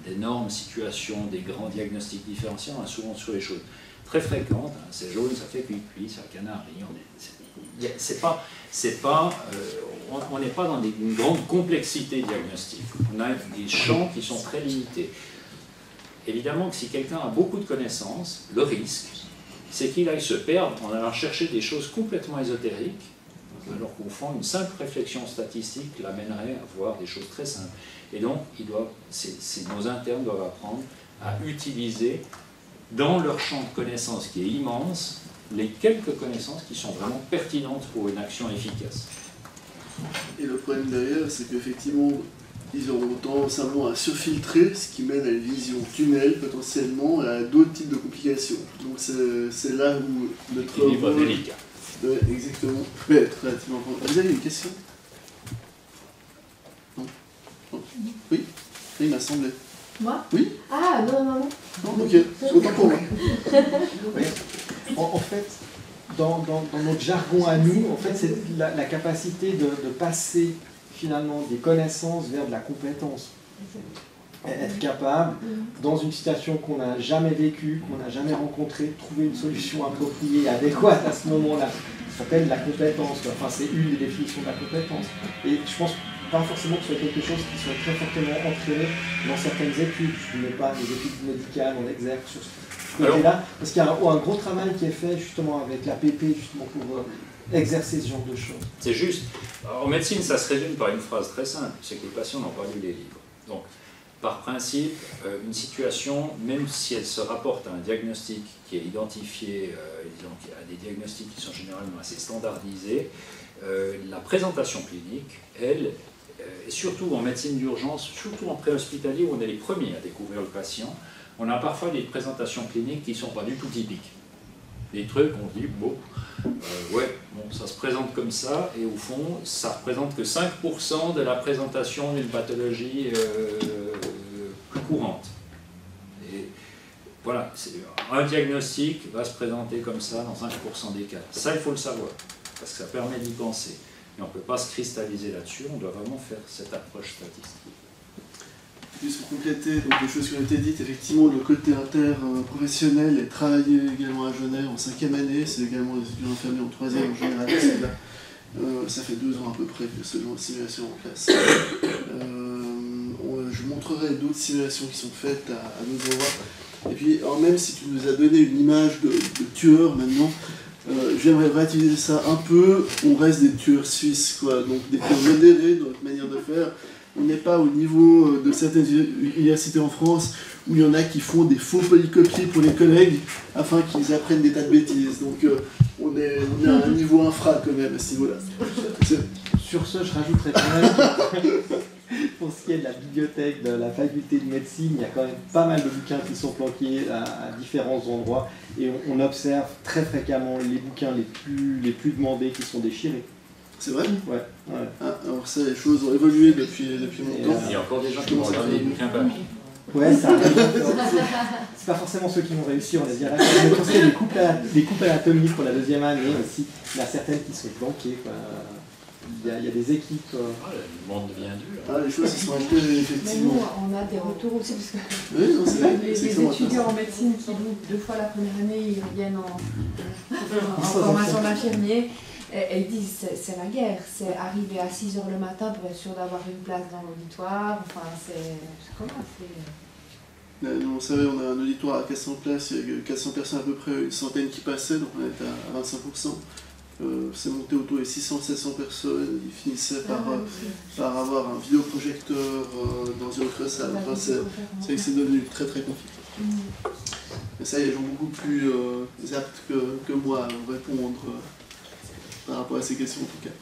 A: d'énormes situations, des grands diagnostics différenciants, on est souvent sur les choses très fréquentes. Hein. C'est jaune, ça fait cuit, c'est un canari. On n'est pas dans une grande complexité diagnostique. On a des champs qui sont très limités. Évidemment que si quelqu'un a beaucoup de connaissances, le risque, c'est qu'il aille se perdre en allant chercher des choses complètement ésotériques, alors qu'au fond, une simple réflexion statistique l'amènerait à voir des choses très simples. Et donc, nos internes doivent apprendre à utiliser, dans leur champ de connaissances qui est immense, les quelques connaissances qui sont vraiment pertinentes pour une action efficace.
B: Et le problème derrière, c'est qu'effectivement, ils auront tendance simplement à se filtrer, ce qui mène à une vision tunnel, potentiellement, à d'autres types de complications. Donc c'est là où notre
A: rôle délicat.
B: Exactement, peut être relativement important. Vous avez une question? Non? Oui? Il m'a semblé.
D: Moi?
B: Oui?
D: Ah, non.
B: Non, ok, c'est autant pour moi.
I: Oui. En fait, dans notre jargon à nous, en fait, c'est la capacité de passer finalement des connaissances vers de la compétence. Être capable, dans une situation qu'on n'a jamais vécue, qu'on n'a jamais rencontrée, trouver une solution appropriée, adéquate à ce moment-là. Ça s'appelle la compétence. Enfin, c'est une des définitions de la compétence. Et je pense pas forcément que ce soit quelque chose qui soit très fortement entraîné dans certaines études. Je ne mets pas les études médicales en exergue sur ce côté-là, parce qu'il y a un gros travail qui est fait justement avec l'APP, justement pour exercer ce genre de choses.
A: C'est juste. En médecine, ça se résume par une phrase très simple, c'est que les patients n'ont pas lu les livres. Donc, par principe, une situation, même si elle se rapporte à un diagnostic qui est identifié, donc à des diagnostics qui sont généralement assez standardisés, la présentation clinique, elle, et surtout en médecine d'urgence, surtout en préhospitalier où on est les premiers à découvrir le patient, on a parfois des présentations cliniques qui ne sont pas du tout typiques. des trucs, on dit, bon, ouais, bon, ça se présente comme ça, et au fond, ça représente que 5% de la présentation d'une pathologie plus courante. Et voilà, un diagnostic va se présenter comme ça dans 5% des cas. Ça, il faut le savoir, parce que ça permet d'y penser. Mais on ne peut pas se cristalliser là-dessus, on doit vraiment faire cette approche statistique.
B: Juste pour compléter donc, les choses qui ont été dites, effectivement, le côté interprofessionnel est travaillé également à Genève en 5e année, c'est également des étudiants infirmiers en 3e en général. Ça fait 2 ans à peu près que ce genre de simulation en place. Je montrerai d'autres simulations qui sont faites à d'autres endroits. Et puis, même si tu nous as donné une image de tueur maintenant, j'aimerais relativiser ça un peu. On reste des tueurs suisses, quoi, donc des tueurs modérés dans notre manière de faire. On n'est pas au niveau de certaines universités en France où il y en a qui font des faux polycopiés pour les collègues afin qu'ils apprennent des tas de bêtises. Donc on est à un niveau infra quand même à ce niveau-là.
I: Sur ce, je rajouterais quand même pour ce qui est de la bibliothèque de la faculté de médecine, il y a quand même pas mal de bouquins qui sont planqués à différents endroits et on observe très fréquemment les bouquins les plus demandés qui sont déchirés.
B: C'est vrai ?
I: Ouais.
B: Ah, alors ça, les choses ont évolué depuis longtemps.
A: Il y a encore des gens qui vont regarder des bouquins papier.
I: Ouais, ça arrive. C'est pas forcément ceux qui vont réussir, on les dirait. Mais pour ce qui est des coupes anatomiques pour la 2e année aussi, il y en a certaines qui sont planquées. Il y a des équipes.
A: Le monde devient dur.
B: Ah, les choses se sont achetées effectivement.
C: Mais nous, on a des retours aussi, parce que
B: oui, non,
C: les étudiants en médecine qui loupent 2 fois la première année, ils reviennent en formation d'infirmier. Et ils disent c'est la guerre, c'est arriver à 6h le matin pour être sûr d'avoir une place dans l'auditoire, enfin c'est comment c'est...
B: Vous savez, on a un auditoire à 400 places, il y a 400 personnes à peu près, une centaine qui passaient, donc on était à 25%. C'est monté autour des 600-700 personnes, ils finissaient par avoir un vidéoprojecteur dans une autre salle. Enfin, c'est devenu très très compliqué. Mais ça, il y a des gens beaucoup plus aptes que moi à vous répondre par rapport à ces questions en tout cas.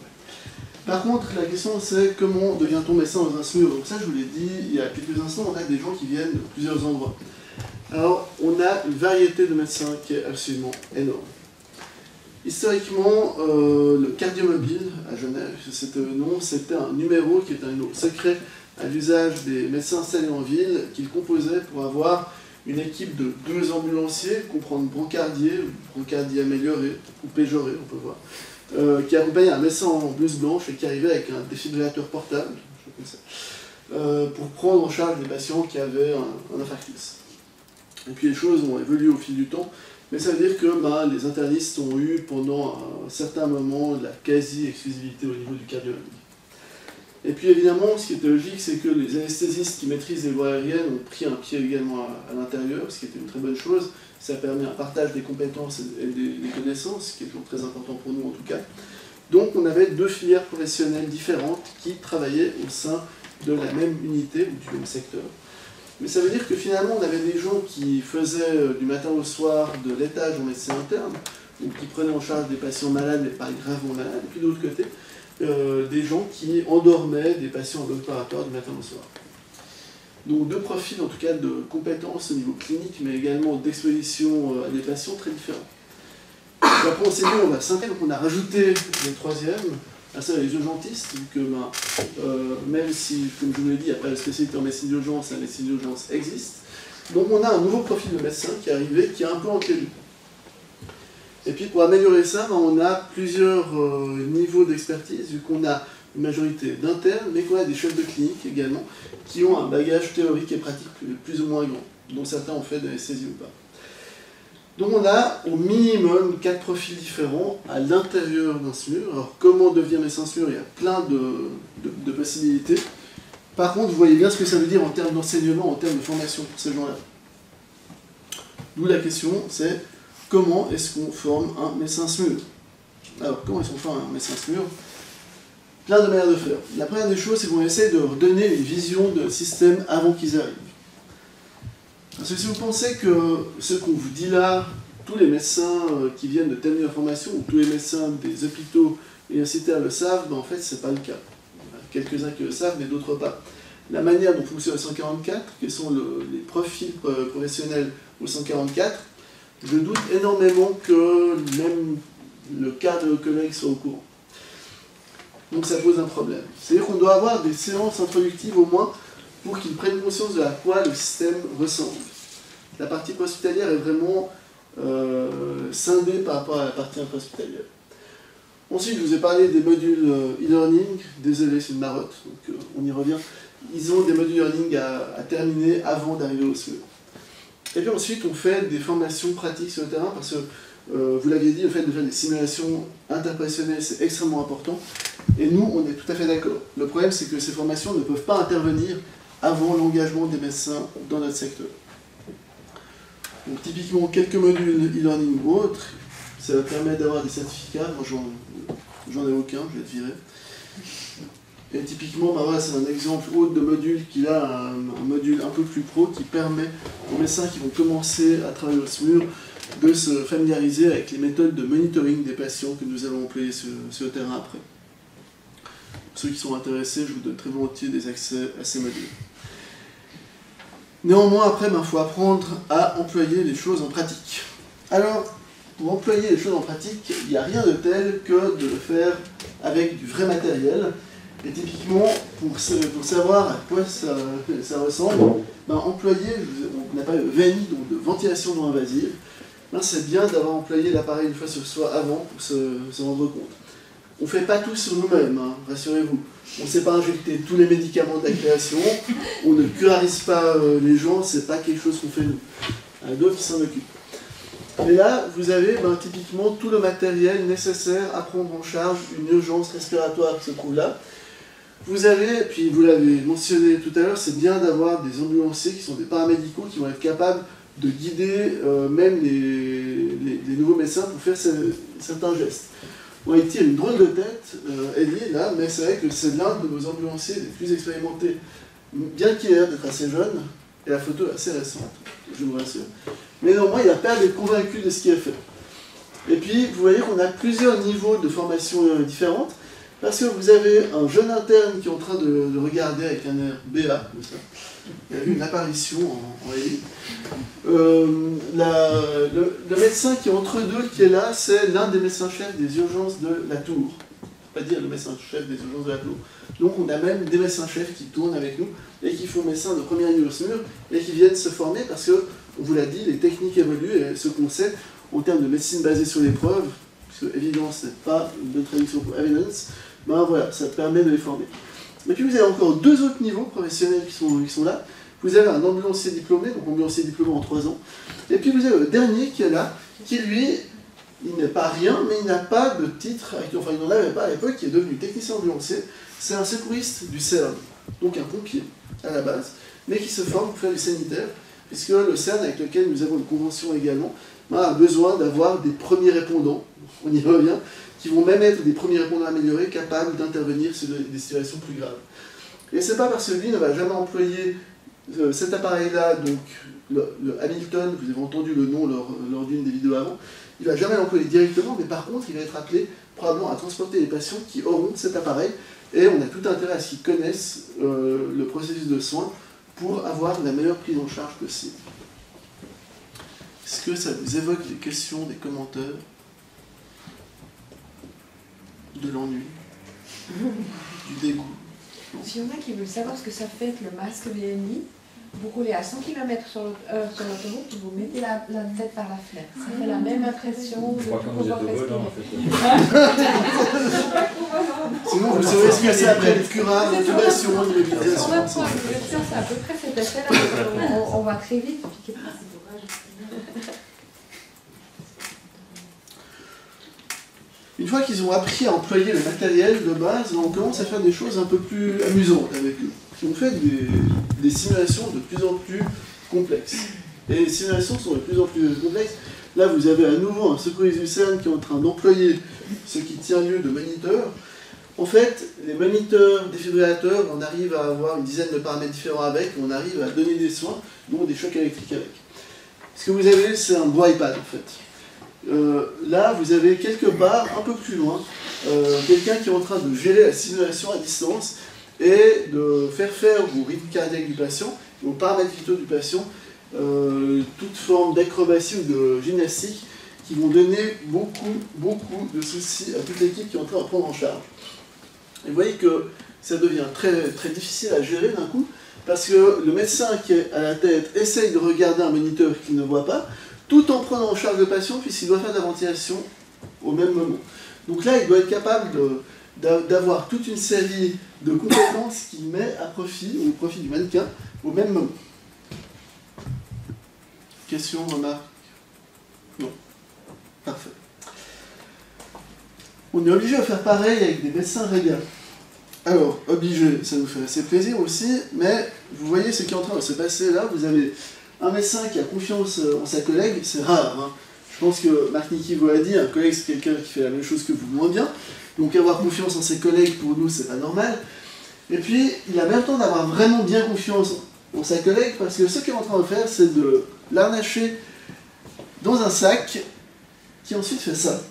B: Par contre, la question c'est comment devient-on médecin dans un SMUR? Donc ça, je vous l'ai dit il y a quelques instants, on a des gens qui viennent de plusieurs endroits. Alors, on a une variété de médecins qui est absolument énorme. Historiquement, le cardiomobile à Genève, c'était un numéro qui était un numéro secret à l'usage des médecins installés en ville qu'ils composaient pour avoir une équipe de 2 ambulanciers, comprendre brancardier amélioré ou péjoré, on peut voir, qui accompagnait un médecin en blouse blanche et qui arrivait avec un défibrillateur portable, pour prendre en charge des patients qui avaient un infarctus. Et puis les choses ont évolué au fil du temps, mais ça veut dire que les internistes ont eu pendant un certain moment de la quasi-exclusivité au niveau du cardiologue. Et puis évidemment, ce qui était logique, c'est que les anesthésistes qui maîtrisent les voies aériennes ont pris un pied également à l'intérieur, ce qui était une très bonne chose. Ça permet un partage des compétences et des connaissances, ce qui est toujours très important pour nous en tout cas. Donc on avait 2 filières professionnelles différentes qui travaillaient au sein de la même unité ou du même secteur. Mais ça veut dire que finalement on avait des gens qui faisaient du matin au soir de l'étage en médecine interne, ou qui prenaient en charge des patients malades mais pas gravement malades, et puis de l'autre côté, des gens qui endormaient des patients en bloc opératoire du matin au soir. Donc 2 profils en tout cas de compétences au niveau clinique, mais également d'exposition à des patients très différents. Donc après on s'est dit on va s'intéresser, donc on a rajouté les 3e, à ça les urgentistes, vu que même si, comme je vous l'ai dit, il n'y a pas de spécialité en médecine d'urgence, la médecine d'urgence existe. Donc on a un nouveau profil de médecin qui est arrivé, qui est un peu entre les deux. Et puis pour améliorer ça, on a plusieurs niveaux d'expertise, vu qu'on a une majorité d'internes, mais qu'on a des chefs de clinique également, qui ont un bagage théorique et pratique plus ou moins grand, dont certains ont fait de l'anesthésie ou pas. Donc on a au minimum 4 profils différents à l'intérieur d'un SMUR. Alors comment devenir médecin SMUR? Il y a plein de possibilités. Par contre, vous voyez bien ce que ça veut dire en termes d'enseignement, en termes de formation pour ces gens-là. D'où la question, c'est comment est-ce qu'on forme un médecin SMUR? Alors, comment est-ce qu'on forme un médecin SMUR? Plein de manières de faire. La première des choses, c'est qu'on essaie de leur donner une vision de système avant qu'ils arrivent. Parce que si vous pensez que ce qu'on vous dit là, tous les médecins qui viennent de terminer leur formation, ou tous les médecins des hôpitaux universitaires le savent, en fait, ce n'est pas le cas. Il y en a quelques-uns qui le savent, mais d'autres pas. La manière dont fonctionne le 144, quels sont les profils professionnels au 144, Je doute énormément que même le quart de nos collègues soit au courant. Donc ça pose un problème. C'est-à-dire qu'on doit avoir des séances introductives au moins pour qu'ils prennent conscience de à quoi le système ressemble. La partie hospitalière est vraiment scindée par rapport à la partie intra-hospitalière. Ensuite, je vous ai parlé des modules e-learning. Désolé, c'est une marotte, donc on y revient. Ils ont des modules e-learning à terminer avant d'arriver au SMUR. Et puis ensuite, on fait des formations pratiques sur le terrain, parce que, vous l'aviez dit, le fait de faire des simulations interprofessionnelles, c'est extrêmement important. Et nous, on est tout à fait d'accord. Le problème, c'est que ces formations ne peuvent pas intervenir avant l'engagement des médecins dans notre secteur. Donc typiquement, quelques modules e-learning ou autres, ça va permettre d'avoir des certificats. Moi, j'en ai aucun, je vais être viré. Et typiquement, bah voilà, c'est un exemple autre de module qui a un module un peu plus pro qui permet aux médecins qui vont commencer à travailler au SMUR de se familiariser avec les méthodes de monitoring des patients que nous allons employer sur le terrain après. Pour ceux qui sont intéressés, je vous donne très volontiers des accès à ces modules. Néanmoins, après, il faut apprendre à employer les choses en pratique. Alors, pour employer les choses en pratique, il n'y a rien de tel que de le faire avec du vrai matériel. Et typiquement, pour savoir à quoi ça ressemble, employer, on n'a pas de VNI, donc de ventilation non invasive, c'est bien d'avoir employé l'appareil une fois sur soi avant pour se rendre compte. On ne fait pas tout sur nous-mêmes, rassurez-vous. On ne sait pas injecter tous les médicaments de la création, on ne curarise pas les gens, c'est pas quelque chose qu'on fait nous. Il y en a d'autres qui s'en occupent. Et là, vous avez typiquement tout le matériel nécessaire à prendre en charge une urgence respiratoire qui se trouve là. Vous avez, puis vous l'avez mentionné tout à l'heure, c'est bien d'avoir des ambulanciers qui sont des paramédicaux qui vont être capables de guider même les nouveaux médecins pour faire certains gestes. On il tire une drôle de tête, Elie, là, mais c'est vrai que c'est l'un de nos ambulanciers les plus expérimentés, bien qu'il ait l'air d'être assez jeune, et la photo est assez récente, je vous rassure. Mais néanmoins, il a pas d'être convaincu de ce qu'il a fait. Et puis, vous voyez qu'on a plusieurs niveaux de formation différentes, parce que vous avez un jeune interne qui est en train de regarder avec un air BA, comme ça. Il y a eu une apparition en Elie. Le médecin qui est entre deux, qui est là, c'est l'un des médecins-chefs des urgences de la Tour. Pas dire le médecin-chef des urgences de la Tour. Donc on a même des médecins-chefs qui tournent avec nous et qui font médecin de première ligne au SMUR et qui viennent se former parce que, on vous l'a dit, les techniques évoluent et ce qu'on sait en termes de médecine basée sur les preuves, puisque évidence n'est pas une bonne traduction pour evidence, voilà, ça permet de les former. Et puis vous avez encore deux autres niveaux professionnels qui sont là. Vous avez un ambulancier diplômé, donc ambulancier diplômé en 3 ans. Et puis vous avez le dernier qui est là, qui lui, il n'est pas rien, mais il n'a pas de titre, enfin il n'en avait pas à l'époque, qui est devenu technicien ambulancier. C'est un secouriste du CERN, donc un pompier à la base, mais qui se forme pour faire du sanitaire, puisque le CERN, avec lequel nous avons une convention également, a besoin d'avoir des premiers répondants, on y revient, qui vont même être des premiers répondants améliorés, capables d'intervenir sur des situations plus graves. Et c'est pas parce que lui ne va jamais employer cet appareil-là, donc le Hamilton, vous avez entendu le nom lors d'une des vidéos avant, il ne va jamais l'employer directement, mais par contre, il va être appelé probablement à transporter les patients qui auront cet appareil, et on a tout intérêt à ce qu'ils connaissent le processus de soins pour avoir la meilleure prise en charge possible. Est-ce que ça vous évoque des questions, des commentaires? De l'ennui? Du dégoût?
C: S'il y en a qui veulent savoir ce que ça fait que le masque VNI, vous roulez à 100 km sur l'autoroute, vous mettez la tête par la fenêtre. Ça fait la même impression de
E: Je crois qu'on vous êtes au volant en fait.
B: Sinon, vous saurez ce que c'est après le curage, l'intubation, l'immobilisation.
C: C'est à peu près cet effet-là. On va très vite.
B: Une fois qu'ils ont appris à employer le matériel de base, on commence à faire des choses un peu plus amusantes avec eux. On fait des simulations de plus en plus complexes. Et les simulations sont de plus en plus complexes. Là, vous avez à nouveau un secouriste du CERN qui est en train d'employer ce qui tient lieu de moniteur. En fait, les moniteurs, défibrillateurs, on arrive à avoir une dizaine de paramètres différents avec, on arrive à donner des soins, dont des chocs électriques avec. Ce que vous avez, c'est un bois iPad en fait. Là, vous avez quelque part, un peu plus loin, quelqu'un qui est en train de gérer la simulation à distance et de faire vos rythmes cardiaques du patient, vos paramètres vitaux du patient, toute forme d'acrobatie ou de gymnastique qui vont donner beaucoup de soucis à toute l'équipe qui est en train de prendre en charge. Et vous voyez que ça devient très difficile à gérer d'un coup, parce que le médecin qui est à la tête essaye de regarder un moniteur qu'il ne voit pas, tout en prenant en charge le patient, puisqu'il doit faire de la ventilation au même moment. Donc là, il doit être capable d'avoir toute une série de compétences qu'il met à profit, au profit du mannequin, au même moment. Question, remarque? Non. Parfait. On est obligé de faire pareil avec des médecins régaliens. Alors, obligé, ça nous fait assez plaisir aussi, mais vous voyez ce qui est en train de se passer là. Vous avez un médecin qui a confiance en sa collègue, c'est rare. Hein. Je pense que Marc Nicky vous l'a dit, un collègue c'est quelqu'un qui fait la même chose que vous moins bien. Donc avoir confiance en ses collègues, pour nous, c'est pas normal. Et puis, il a même temps d'avoir vraiment bien confiance en sa collègue, parce que ce qu'il est en train de faire, c'est de l'arnacher dans un sac, qui ensuite fait ça.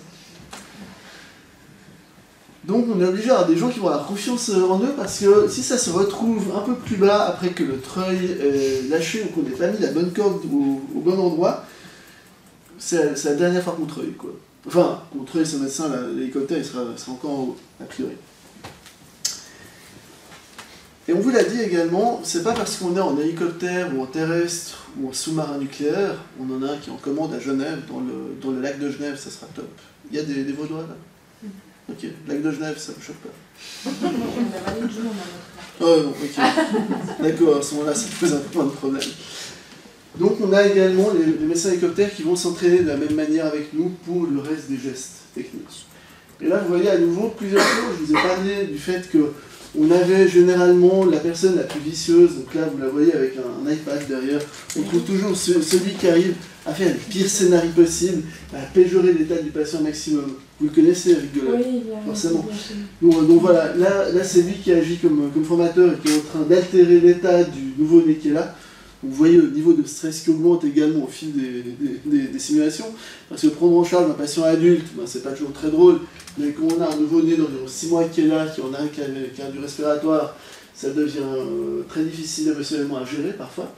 B: Donc on est obligé d'avoir des gens qui vont avoir confiance en eux, parce que si ça se retrouve un peu plus bas après que le treuil est lâché ou qu'on n'ait pas mis la bonne corde au bon endroit, c'est la dernière fois qu'on treuille, quoi. Enfin, qu'on treuille ce médecin, l'hélicoptère il sera encore en haut, a priori. Et on vous l'a dit également, c'est pas parce qu'on est en hélicoptère ou en terrestre ou en sous-marin nucléaire, on en a un qui est en commande à Genève, dans le lac de Genève, ça sera top. Il y a des Vaudois là? Ok, lac de Genève, ça ne me choque pas.
C: On a valé du monde à
B: Oh non, ok. D'accord, à ce moment-là, ça pose un peu moins de problème. Donc on a également les médecins hélicoptères qui vont s'entraîner de la même manière avec nous pour le reste des gestes techniques. Et là, vous voyez à nouveau plusieurs choses. Je vous ai parlé du fait qu'on avait généralement la personne la plus vicieuse. Donc là, vous la voyez avec un iPad derrière. On trouve toujours celui qui arrive à faire le pire scénario possible, à péjorer l'état du patient au maximum. Vous le connaissez, Eric Deleuze,
C: oui,
B: forcément. Donc voilà, là c'est lui qui agit comme formateur et qui est en train d'altérer l'état du nouveau-né qui est là. Vous voyez le niveau de stress qui augmente également au fil des simulations, parce que prendre en charge un patient adulte, ben, c'est pas toujours très drôle, mais quand on a un nouveau-né d'environ 6 mois qui est là, qui en a un qui a du respiratoire, ça devient très difficile émotionnellement à gérer parfois.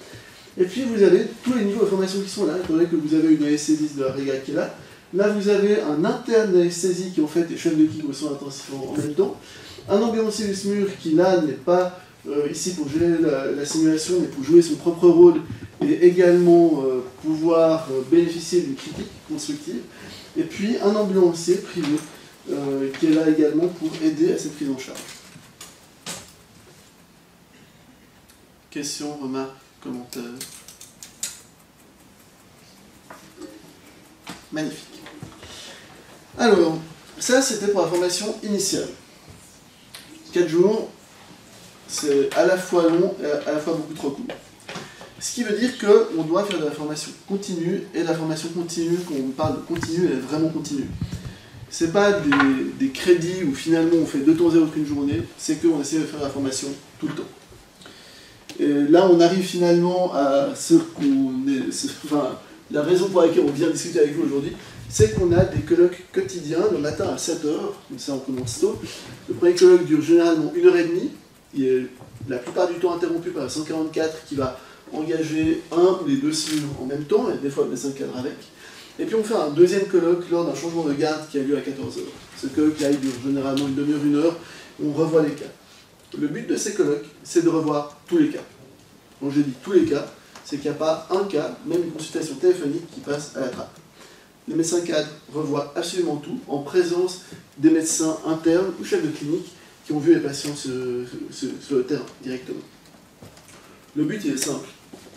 B: Et puis vous avez tous les niveaux de formation qui sont là, étant donné que vous avez une anesthésiste de la régale qui est là. Là vous avez un interne d'anesthésie qui en fait est chef d'équipe au soins intensifs en même temps, un ambulancier du SMUR qui là n'est pas ici pour gérer la simulation, mais pour jouer son propre rôle et également pouvoir bénéficier d'une critique constructive. Et puis un ambulancier privé qui est là également pour aider à cette prise en charge. Questions, remarques, commentaires? Magnifique. Alors, ça c'était pour la formation initiale. 4 jours. C'est à la fois long et à la fois beaucoup trop court. Ce qui veut dire qu'on doit faire de la formation continue, et la formation continue, quand on parle de continue, elle est vraiment continue. C'est pas des crédits où finalement on fait 2 temps 0 qu'une journée, c'est qu'on essaie de faire la formation tout le temps. Et là on arrive finalement à ce qu'on est... Enfin, la raison pour laquelle on vient discuter avec vous aujourd'hui, c'est qu'on a des colloques quotidiens le matin à 7h, comme ça on commence tôt. Le premier colloque dure généralement 1h30. Il est la plupart du temps interrompu par la 144 qui va engager un ou les 2 SMUR en même temps, et des fois le médecin cadre avec. Et puis on fait un deuxième colloque lors d'un changement de garde qui a lieu à 14h. Ce colloque-là, il dure généralement une demi-heure, 1 heure, et on revoit les cas. Le but de ces colloques, c'est de revoir tous les cas. Quand j'ai dit tous les cas, c'est qu'il n'y a pas un cas, même une consultation téléphonique, qui passe à la trappe. Les médecins cadres revoient absolument tout, en présence des médecins internes ou chefs de clinique qui ont vu les patients sur le terrain, directement. Le but, il est simple.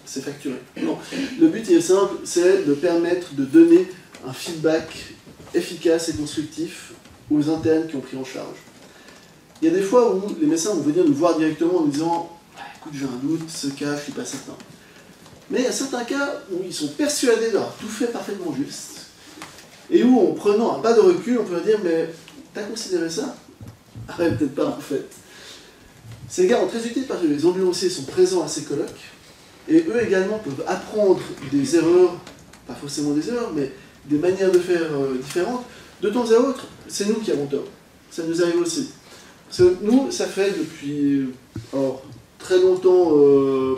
B: C'est facturé. Non. Le but, il est simple, c'est de permettre de donner un feedback efficace et constructif aux internes qui ont pris en charge. Il y a des fois où les médecins vont venir nous voir directement en nous disant « Écoute, j'ai un doute, ce cas, je ne suis pas certain. » Mais il y a certains cas où ils sont persuadés d'avoir tout fait parfaitement juste, et où, en prenant un pas de recul, on peut leur dire « Mais t'as considéré ça ?» Ah ouais, peut-être pas en fait. Ces gars sont très utiles parce que les ambulanciers sont présents à ces colloques, et eux également peuvent apprendre des erreurs, pas forcément des erreurs, mais des manières de faire différentes. De temps à autre, c'est nous qui avons tort. Ça nous arrive aussi. Parce que nous, ça fait depuis très longtemps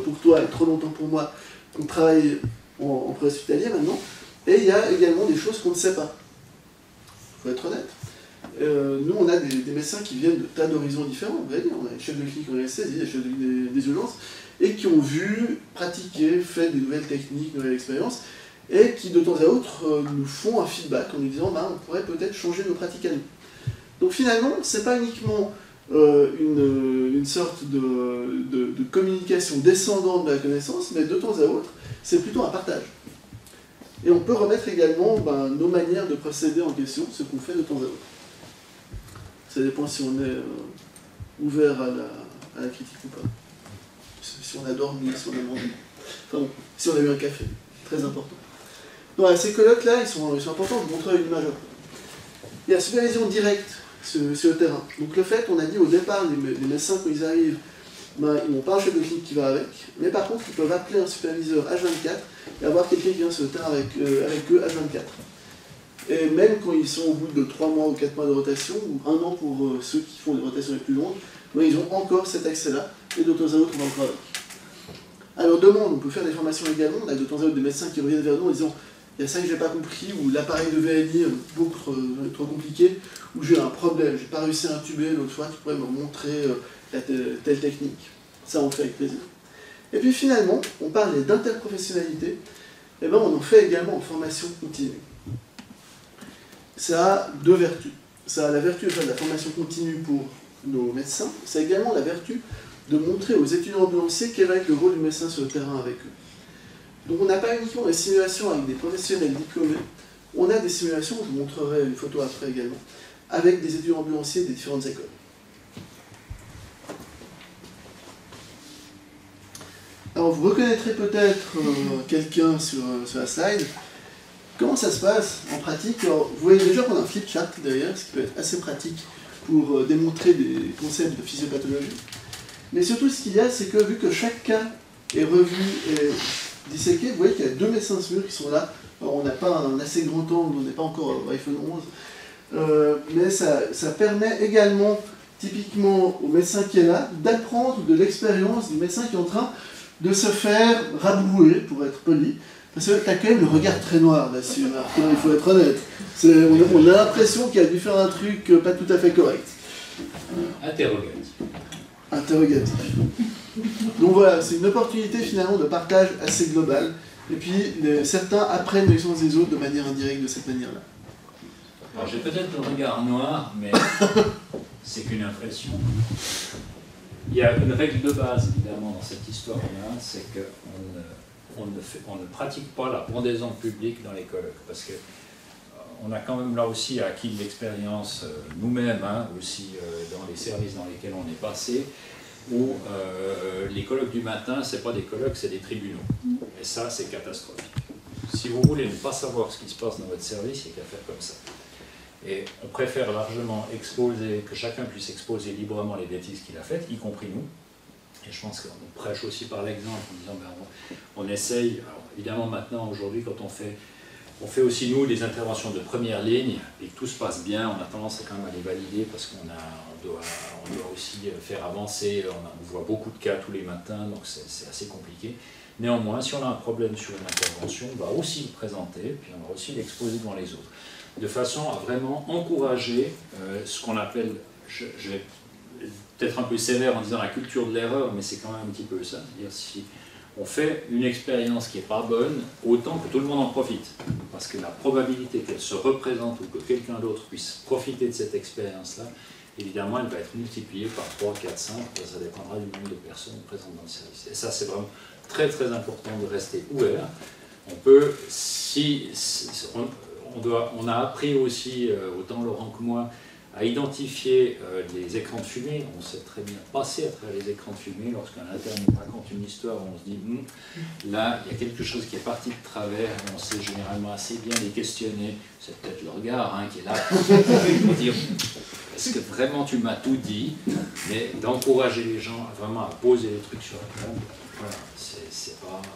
B: pour toi et trop longtemps pour moi on travaille en préhospitalier maintenant, et il y a également des choses qu'on ne sait pas. Il faut être honnête. Nous, on a des médecins qui viennent de tas d'horizons différents. Vous voyez, on a des chefs de clinique en anesthésie, des chefs de clinique des urgences, et qui ont vu, pratiqué, fait des nouvelles techniques, nouvelles expériences, et qui de temps à autre nous font un feedback en nous disant bah, on pourrait peut-être changer nos pratiques à nous. Donc finalement, ce n'est pas uniquement une sorte de communication descendante de la connaissance, mais de temps à autre, c'est plutôt un partage. Et on peut remettre également nos manières de procéder en question, ce qu'on fait de temps à autre. Ça dépend si on est ouvert à la critique ou pas. Si on a dormi, si on a mangé. Enfin bon, si on a eu un café. Très important. Donc ces colloques-là, ils sont importants, je vous montrerai une image après. Il y a la supervision directe sur le terrain. Donc le fait, on a dit au départ, les médecins, quand ils arrivent, ils n'ont pas un chef de clinique qui va avec, mais par contre, ils peuvent appeler un superviseur H24 et avoir quelqu'un qui vient sur le terrain avec eux H24. Et même quand ils sont au bout de 3 mois ou 4 mois de rotation, ou 1 an pour ceux qui font des rotations les plus longues, ils ont encore cet accès-là, et de temps à autre, on va encore avec. Alors demande, on peut faire des formations également, on a de temps à autre des médecins qui reviennent vers nous en disant il y a ça que j'ai pas compris, ou l'appareil de VLI est beaucoup trop compliqué, ou j'ai un problème, j'ai pas réussi à intuber, l'autre fois tu pourrais me montrer telle technique. Ça on fait avec plaisir. Et puis finalement, on parlait d'interprofessionnalité, et on en fait également en formation continue. Ça a 2 vertus. Ça a la vertu de faire de la formation continue pour nos médecins, ça a également la vertu de montrer aux étudiants ambulanciers quel va être le rôle du médecin sur le terrain avec eux. Donc on n'a pas uniquement des simulations avec des professionnels diplômés, on a des simulations, je vous montrerai une photo après également, avec des étudiants ambulanciers des différentes écoles. Alors vous reconnaîtrez peut-être quelqu'un sur la slide. Comment ça se passe en pratique? Alors, vous voyez déjà qu'on a un flipchart derrière, ce qui peut être assez pratique pour démontrer des concepts de physiopathologie. Mais surtout ce qu'il y a, c'est que vu que chaque cas est revu et disséqué, vous voyez qu'il y a 2 médecins sur qui sont là. Alors, on n'a pas un assez grand angle, on n'est pas encore au iPhone 11, mais ça permet également, typiquement au médecin qui est là, d'apprendre de l'expérience du médecin qui est en train de se faire rabrouer, pour être poli, parce que tu as quand même le regard très noir là-dessus, il faut être honnête. On a l'impression qu'il a dû faire un truc pas tout à fait correct. Interrogatif. Donc voilà, c'est une opportunité finalement de partage assez global. Et puis certains apprennent l'expérience des autres de manière indirecte de cette manière-là.
E: Alors j'ai peut-être le regard noir, mais c'est qu'une impression. Il y a une règle de base évidemment dans cette histoire-là, c'est qu'on ne pratique pas la pendaison publique dans les colloques, parce que on a quand même là aussi acquis de l'expérience nous-mêmes, aussi dans les services dans lesquels on est passé, où les colloques du matin, c'est pas des colloques, c'est des tribunaux. Et ça, c'est catastrophique. Si vous voulez ne pas savoir ce qui se passe dans votre service, il n'y a qu'à faire comme ça. Et on préfère largement exposer, que chacun puisse exposer librement les bêtises qu'il a faites, y compris nous. Et je pense qu'on prêche aussi par l'exemple en disant, on essaye, alors évidemment maintenant, aujourd'hui, quand on fait aussi nous des interventions de première ligne, et que tout se passe bien, on a tendance quand même à les valider, parce qu'on doit aussi faire avancer, on voit beaucoup de cas tous les matins, donc c'est assez compliqué. Néanmoins, si on a un problème sur une intervention, on va aussi le présenter, puis on va aussi l'exposer devant les autres, de façon à vraiment encourager ce qu'on appelle, je vais peut-être un peu sévère en disant la culture de l'erreur, mais c'est quand même un petit peu ça. C'est-à-dire si on fait une expérience qui n'est pas bonne, autant que tout le monde en profite. Parce que la probabilité qu'elle se représente ou que quelqu'un d'autre puisse profiter de cette expérience-là, évidemment, elle va être multipliée par 3, 4, 5, ça dépendra du nombre de personnes présentes dans le service. Et ça, c'est vraiment très très important de rester ouvert. On peut, on a appris aussi, autant Laurent que moi, à identifier les écrans de fumée. On sait très bien passer à travers les écrans de fumée lorsqu'un interne nous raconte une histoire, on se dit là, il y a quelque chose qui est parti de travers, et on sait généralement assez bien les questionner. C'est peut-être le regard qui est là pour dire est-ce que vraiment tu m'as tout dit, mais d'encourager les gens vraiment à poser les trucs sur la table. Voilà,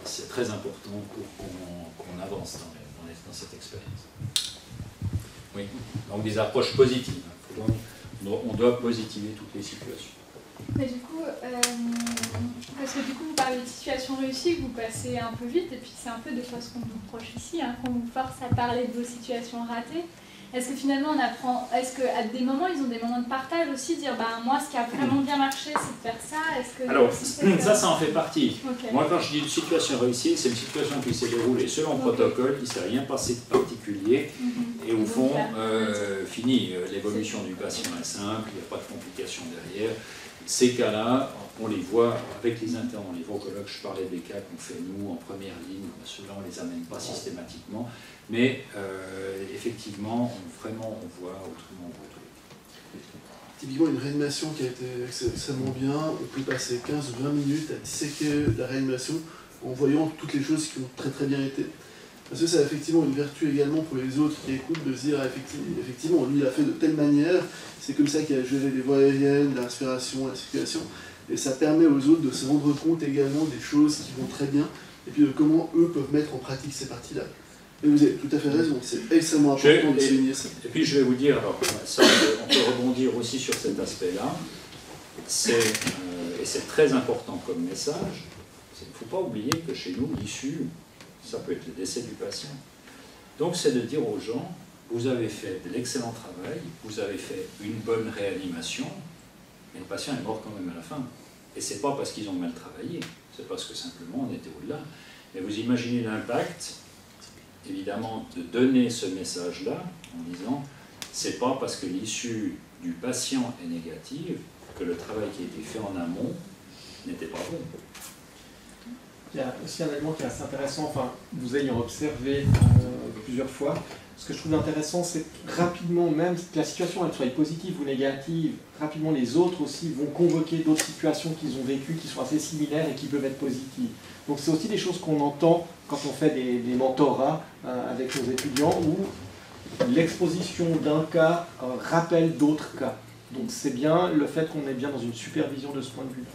E: c'est très important pour qu'on avance dans cette expérience. Oui, donc des approches positives. On doit positiver toutes les situations.
F: Mais du coup, parce que du coup, vous parlez de situation réussie, que vous passez un peu vite, et puis c'est un peu des fois ce qu'on vous reproche ici, hein, qu'on vous force à parler de vos situations ratées. Est-ce que finalement on apprend, est-ce qu'à des moments ils ont des moments de partage aussi, dire bah moi ce qui a vraiment bien marché c'est de faire ça, est-ce que...
E: Alors ça en fait partie.
F: Okay.
E: Moi quand je dis une situation réussie, c'est une situation qui s'est déroulée selon protocole, qui ne s'est rien passé de particulier, et au fond, fini, l'évolution du patient est simple, il n'y a pas de complications derrière. Ces cas-là, on les voit avec les internes, on les voit au colloque, je parlais des cas qu'on fait nous en première ligne, ceux-là on ne les amène pas systématiquement, mais effectivement, vraiment on voit autrement.
B: Typiquement une réanimation qui a été extrêmement bien, on peut passer 15 ou 20 minutes à disséquer la réanimation en voyant toutes les choses qui ont très très bien été. Parce que ça a effectivement une vertu également pour les autres qui écoutent de se dire effectivement lui il a fait de telle manière, c'est comme ça qu'il a géré les voies aériennes, la respiration, la circulation, et ça permet aux autres de se rendre compte également des choses qui vont très bien, et puis de comment eux peuvent mettre en pratique ces parties-là. Et vous avez tout à fait raison, c'est extrêmement important de souligner ça.
E: Et puis je vais vous dire, alors ça on peut rebondir aussi sur cet aspect-là, et c'est très important comme message, il ne faut pas oublier que chez nous l'issue, ça peut être le décès du patient. Donc c'est de dire aux gens, vous avez fait de l'excellent travail, vous avez fait une bonne réanimation, mais le patient est mort quand même à la fin. Et c'est pas parce qu'ils ont mal travaillé, c'est parce que simplement on était au-delà. Mais vous imaginez l'impact, évidemment, de donner ce message-là en disant, c'est pas parce que l'issue du patient est négative que le travail qui a été fait en amont n'était pas bon.
I: Il y a aussi un élément qui est assez intéressant, enfin, vous ayant observé plusieurs fois. Ce que je trouve intéressant, c'est que rapidement, même que la situation elle soit positive ou négative, rapidement les autres aussi vont convoquer d'autres situations qu'ils ont vécues, qui sont assez similaires et qui peuvent être positives. Donc c'est aussi des choses qu'on entend quand on fait des mentorats avec nos étudiants, où l'exposition d'un cas rappelle d'autres cas. Donc c'est bien le fait qu'on est bien dans une supervision de ce point de vue-là.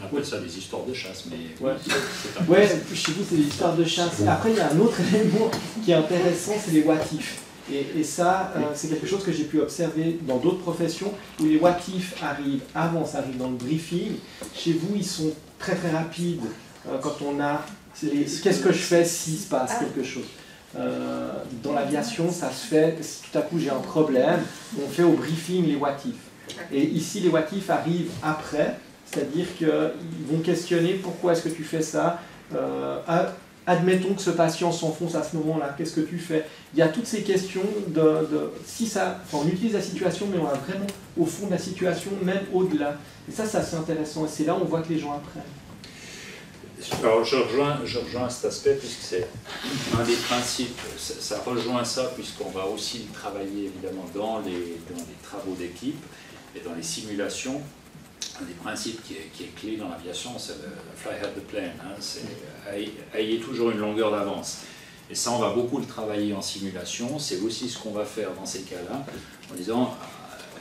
E: On appelle ça des histoires de chasse, mais...
I: Ouais, chez vous c'est des histoires de chasse. Après il y a un autre élément qui est intéressant, c'est les what-if. Et ça, c'est quelque chose que j'ai pu observer dans d'autres professions, où les what-if arrivent avant, ça arrive dans le briefing. Chez vous, ils sont très très rapides quand on a qu'est-ce que je fais s'il se passe quelque chose. Dans l'aviation, ça se fait, si tout à coup j'ai un problème, on fait au briefing les what-if. Et ici, les what-if arrivent après. C'est-à-dire qu'ils vont questionner pourquoi est-ce que tu fais ça, admettons que ce patient s'enfonce à ce moment-là, qu'est-ce que tu fais? Il y a toutes ces questions si ça, enfin, on utilise la situation, mais on va vraiment au fond de la situation, même au-delà. Et ça, c'est assez intéressant, et c'est là où on voit que les gens apprennent.
E: Alors je rejoins cet aspect, puisque c'est un des principes, ça rejoint ça, puisqu'on va aussi travailler évidemment dans les travaux d'équipe et dans les simulations. Un des principes qui est clé dans l'aviation, c'est le fly ahead the plane, hein, c'est ayez toujours une longueur d'avance. Et ça, on va beaucoup le travailler en simulation, c'est aussi ce qu'on va faire dans ces cas-là, en disant,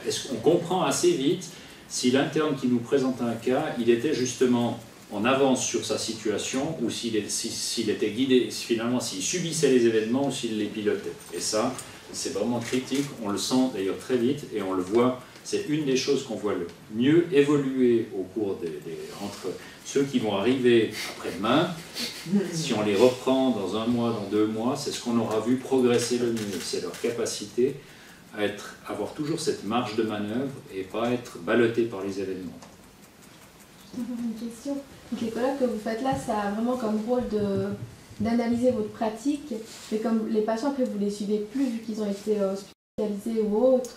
E: est-ce qu'on comprend assez vite si l'interne qui nous présente un cas, il était justement en avance sur sa situation, ou s'il était guidé, finalement, s'il subissait les événements, ou s'il les pilotait. Et ça, c'est vraiment critique, on le sent d'ailleurs très vite, et on le voit. C'est une des choses qu'on voit le mieux évoluer au cours entre ceux qui vont arriver après-demain. Si on les reprend dans 1 mois, dans 2 mois, c'est ce qu'on aura vu progresser le mieux. C'est leur capacité à avoir toujours cette marge de manœuvre et pas être ballotté par les événements.
D: Une question. Donc les colloques que vous faites là, ça a vraiment comme rôle d'analyser votre pratique, mais comme les patients, après, vous les suivez plus vu qu'ils ont été hospitalisés ou autres.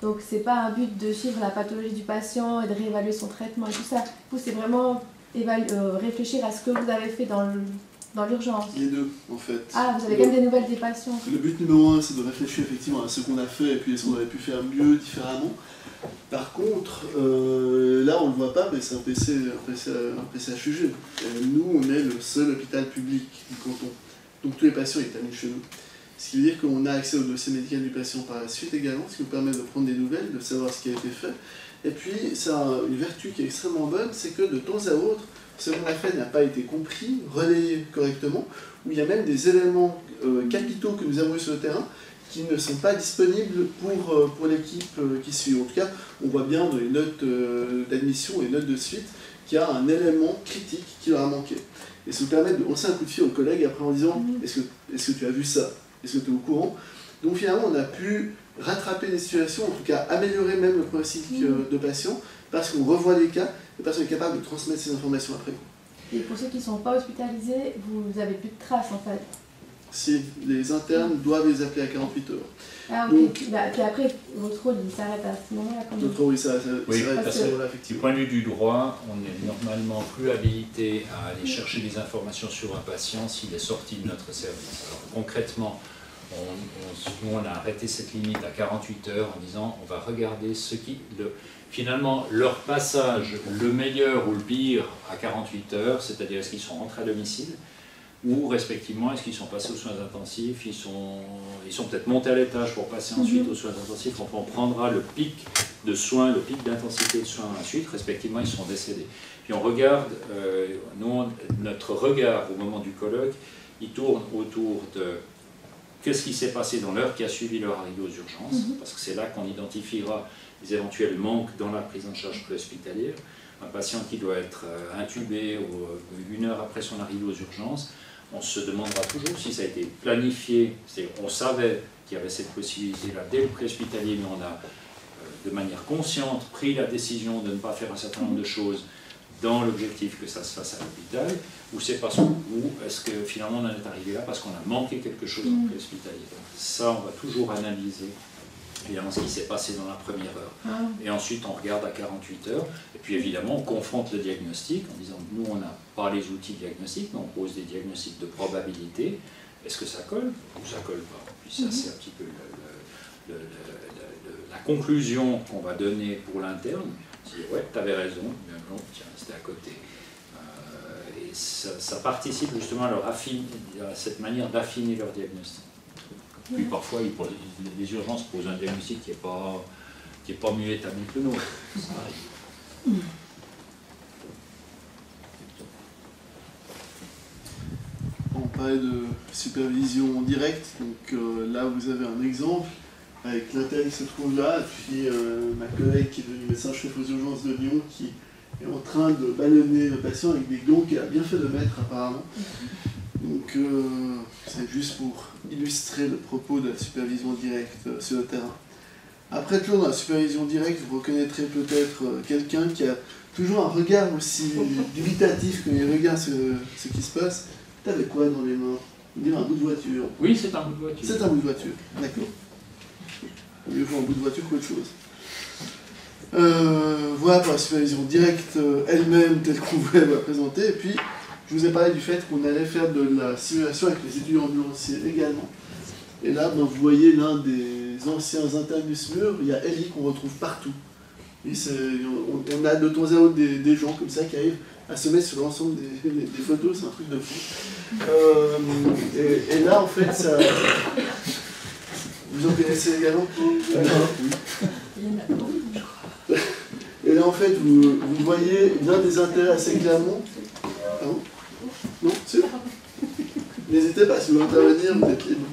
D: Donc c'est pas un but de suivre la pathologie du patient et de réévaluer son traitement et tout ça. Vous, c'est vraiment réfléchir à ce que vous avez fait dans l'urgence.
B: Les deux, en fait.
D: Ah, vous avez quand même des nouvelles des patients.
B: Le but numéro 1, c'est de réfléchir effectivement à ce qu'on a fait et puis ce qu'on aurait pu faire mieux, différemment. Par contre, là on ne le voit pas, mais c'est un PCHUG. Nous, on est le seul hôpital public du canton. Donc tous les patients ils terminent chez nous. Ce qui veut dire qu'on a accès au dossier médical du patient par la suite également, ce qui nous permet de prendre des nouvelles, de savoir ce qui a été fait. Et puis, ça a une vertu qui est extrêmement bonne, c'est que de temps à autre, ce qu'on a fait n'a pas été compris, relayé correctement, où il y a même des éléments capitaux que nous avons eu sur le terrain qui ne sont pas disponibles pour l'équipe qui suit. En tout cas, on voit bien dans les notes d'admission et notes de suite qu'il y a un élément critique qui leur a manqué. Et ça nous permet de lancer un coup de fil aux collègues après en disant est-ce que tu as vu ça? Est-ce que tu es au courant? Donc finalement, on a pu rattraper les situations, en tout cas améliorer même le pronostic de patient, parce qu'on revoit les cas et parce qu'on est capable de transmettre ces informations après.
D: Et pour ceux qui ne sont pas hospitalisés, vous n'avez plus de traces en fait?
B: Si les internes doivent les appeler à 48 heures.
D: Ah ok, donc, puis après, votre rôle il s'arrête à ce moment-là quand même.
B: Notre rôle, ça
E: oui,
B: s'arrête
E: parce
B: à ce moment-là,
E: que
B: effectivement.
E: du point de vue du droit, on n'est normalement plus habilité à aller chercher des informations sur un patient s'il est sorti de notre service. Alors concrètement, nous on a arrêté cette limite à 48 heures en disant on va regarder finalement leur passage, le meilleur ou le pire à 48 heures, c'est-à-dire est-ce qu'ils sont rentrés à domicile, ou respectivement, est-ce qu'ils sont passés aux soins intensifs, ils sont peut-être montés à l'étage pour passer ensuite aux soins intensifs, on prendra le pic de soins, le pic d'intensité de soins ensuite, respectivement, ils sont décédés. Puis on regarde, notre regard au moment du colloque, il tourne autour de qu'est-ce qui s'est passé dans l'heure qui a suivi leur arrivée aux urgences, parce que c'est là qu'on identifiera les éventuels manques dans la prise en charge préhospitalière. Un patient qui doit être intubé une heure après son arrivée aux urgences, on se demandera toujours si ça a été planifié. On savait qu'il y avait cette possibilité-là dès le préhospitalier, mais on a de manière consciente pris la décision de ne pas faire un certain nombre de choses dans l'objectif que ça se fasse à l'hôpital, ou c'est parce ou est-ce que finalement on en est arrivé là parce qu'on a manqué quelque chose en préhospitalier. Ça, on va toujours analyser évidemment ce qui s'est passé dans la première heure. Et ensuite, on regarde à 48 heures. Et puis, évidemment, on confronte le diagnostic en disant, nous, on n'a pas les outils diagnostiques, mais on pose des diagnostics de probabilité. Est-ce que ça colle ou ça colle pas? Puis ça, c'est un petit peu la conclusion qu'on va donner pour l'interne. C'est, ouais, tu avais raison, mais non, tiens, c'était à côté. Et ça participe justement à cette manière d'affiner leur diagnostic. Puis parfois, les urgences posent un diagnostic qui n'est pas mieux établi que le nôtre. Ça arrive.
B: On parlait de supervision directe, donc là vous avez un exemple avec l'intérêt qui se trouve là, et puis ma collègue qui est devenue médecin-chef aux urgences de Lyon qui est en train de ballonner le patient avec des gants qu'elle a bien fait de mettre apparemment. Donc c'est juste pour illustrer le propos de la supervision directe sur le terrain. Après toujours dans la supervision directe, vous reconnaîtrez peut-être quelqu'un qui a toujours un regard aussi dubitatif quand il regarde ce qui se passe. T'avais quoi dans les mains? On dirait un bout de voiture.
E: Oui, c'est un bout de voiture.
B: C'est un bout de voiture, d'accord. Mieux vaut un bout de voiture qu'autre chose. Voilà pour la supervision directe elle-même telle qu'on voulait la présenter. Et puis, je vous ai parlé du fait qu'on allait faire de la simulation avec les étudiants ambulanciers également. Et là, ben, vous voyez l'un des anciens internes du SMUR, il y a Ellie qu'on retrouve partout. Et on a de temps à autre des gens comme ça qui arrivent à se mettre sur l'ensemble des photos, c'est un truc de fou. Et là, en fait, ça... Vous en connaissez également? Et là, en fait, vous voyez l'un des intérêts assez clairement. Pardon? Non? C'est bon. N'hésitez pas, si vous voulez intervenir, vous êtes libre.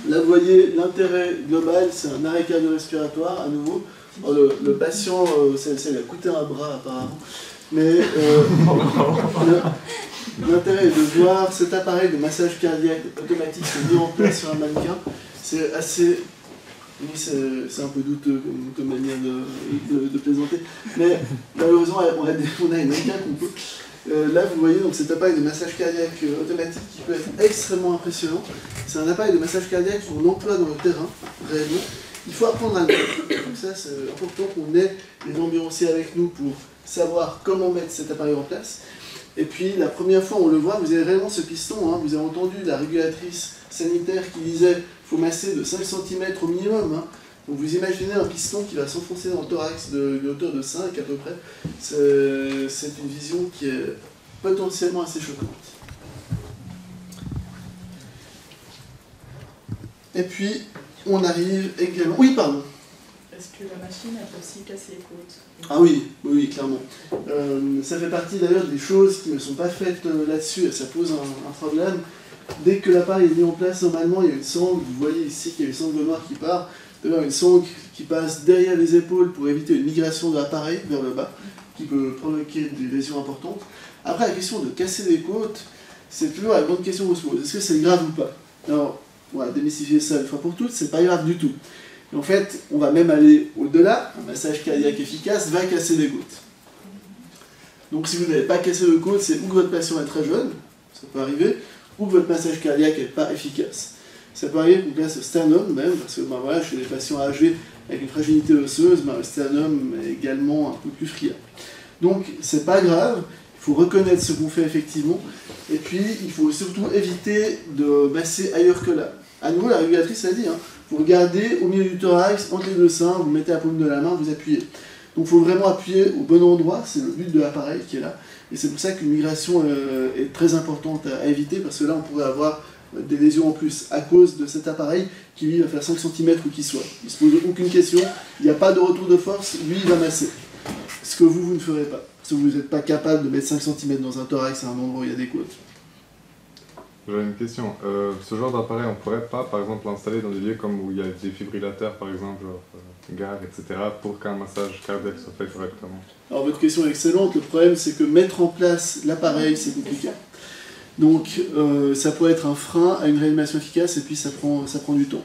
B: Là, vous voyez, l'intérêt global, c'est un arrêt cardio-respiratoire, à nouveau. Alors, le patient, ça lui a coûté un bras, apparemment. Mais l'intérêt est de voir cet appareil de massage cardiaque automatique se mis en place sur un mannequin. C'est assez... Oui, c'est un peu douteux comme manière de plaisanter. Mais malheureusement, on a une mannequin qu'on peut... là, vous voyez donc, cet appareil de massage cardiaque automatique qui peut être extrêmement impressionnant. C'est un appareil de massage cardiaque qu'on emploie dans le terrain, réellement. Il faut apprendre à le faire. Donc ça, c'est important qu'on ait les ambulanciers avec nous pour savoir comment mettre cet appareil en place. Et puis, la première fois on le voit, vous avez réellement ce piston. Hein. Vous avez entendu la régulatrice sanitaire qui disait qu'il faut masser de 5 cm au minimum. Hein. Donc vous imaginez un piston qui va s'enfoncer dans le thorax de hauteur de 5 à peu près. C'est une vision qui est potentiellement assez choquante. Et puis, on arrive également... Oui, pardon.
G: Est-ce que la machine a aussi cassé les côtes?
B: Ah oui, oui, clairement. Ça fait partie d'ailleurs des choses qui ne sont pas faites là-dessus et ça pose un problème. Dès que l'appareil est mis en place, normalement, il y a une sangle, vous voyez ici qu'il y a une sangle noire qui part, d'ailleurs une sangle qui passe derrière les épaules pour éviter une migration de l'appareil vers le bas, qui peut provoquer des lésions importantes. Après, la question de casser les côtes, c'est toujours la grande question qu'on se pose. Est-ce que c'est grave ou pas? Alors, on va démystifier ça une fois pour toutes, c'est pas grave du tout. Et en fait, on va même aller au-delà. Un massage cardiaque efficace va casser les côtes. Donc si vous n'avez pas cassé le côte, c'est ou que votre patient est très jeune, ça peut arriver, ou que votre massage cardiaque n'est pas efficace. Ça peut arriver qu'on casse le sternum même, parce que voilà, chez les patients âgés avec une fragilité osseuse, le sternum est également un peu plus friable. Donc c'est pas grave, il faut reconnaître ce qu'on fait effectivement, et puis il faut surtout éviter de masser ailleurs que là. À nouveau, la régulatrice a dit, vous regardez au milieu du thorax, entre les deux seins, vous mettez la paume de la main, vous appuyez. Donc il faut vraiment appuyer au bon endroit, c'est le but de l'appareil qui est là. Et c'est pour ça qu'une migration est très importante à éviter, parce que là on pourrait avoir des lésions en plus à cause de cet appareil qui lui va faire 5 cm ou qui soit. Il ne se pose aucune question, il n'y a pas de retour de force, lui il va masser. Ce que vous ne ferez pas. Parce que vous n'êtes pas capable de mettre 5 cm dans un thorax à un endroit où il y a des côtes.
J: J'avais une question. Ce genre d'appareil, on ne pourrait pas, par exemple, l'installer dans des lieux comme où il y a des fibrillateurs, par exemple, genre gare, etc., pour qu'un massage cardiaque soit fait correctement?
B: Alors votre question est excellente. Le problème, c'est que mettre en place l'appareil, c'est compliqué. Donc, ça peut être un frein à une réanimation efficace, et puis ça prend du temps.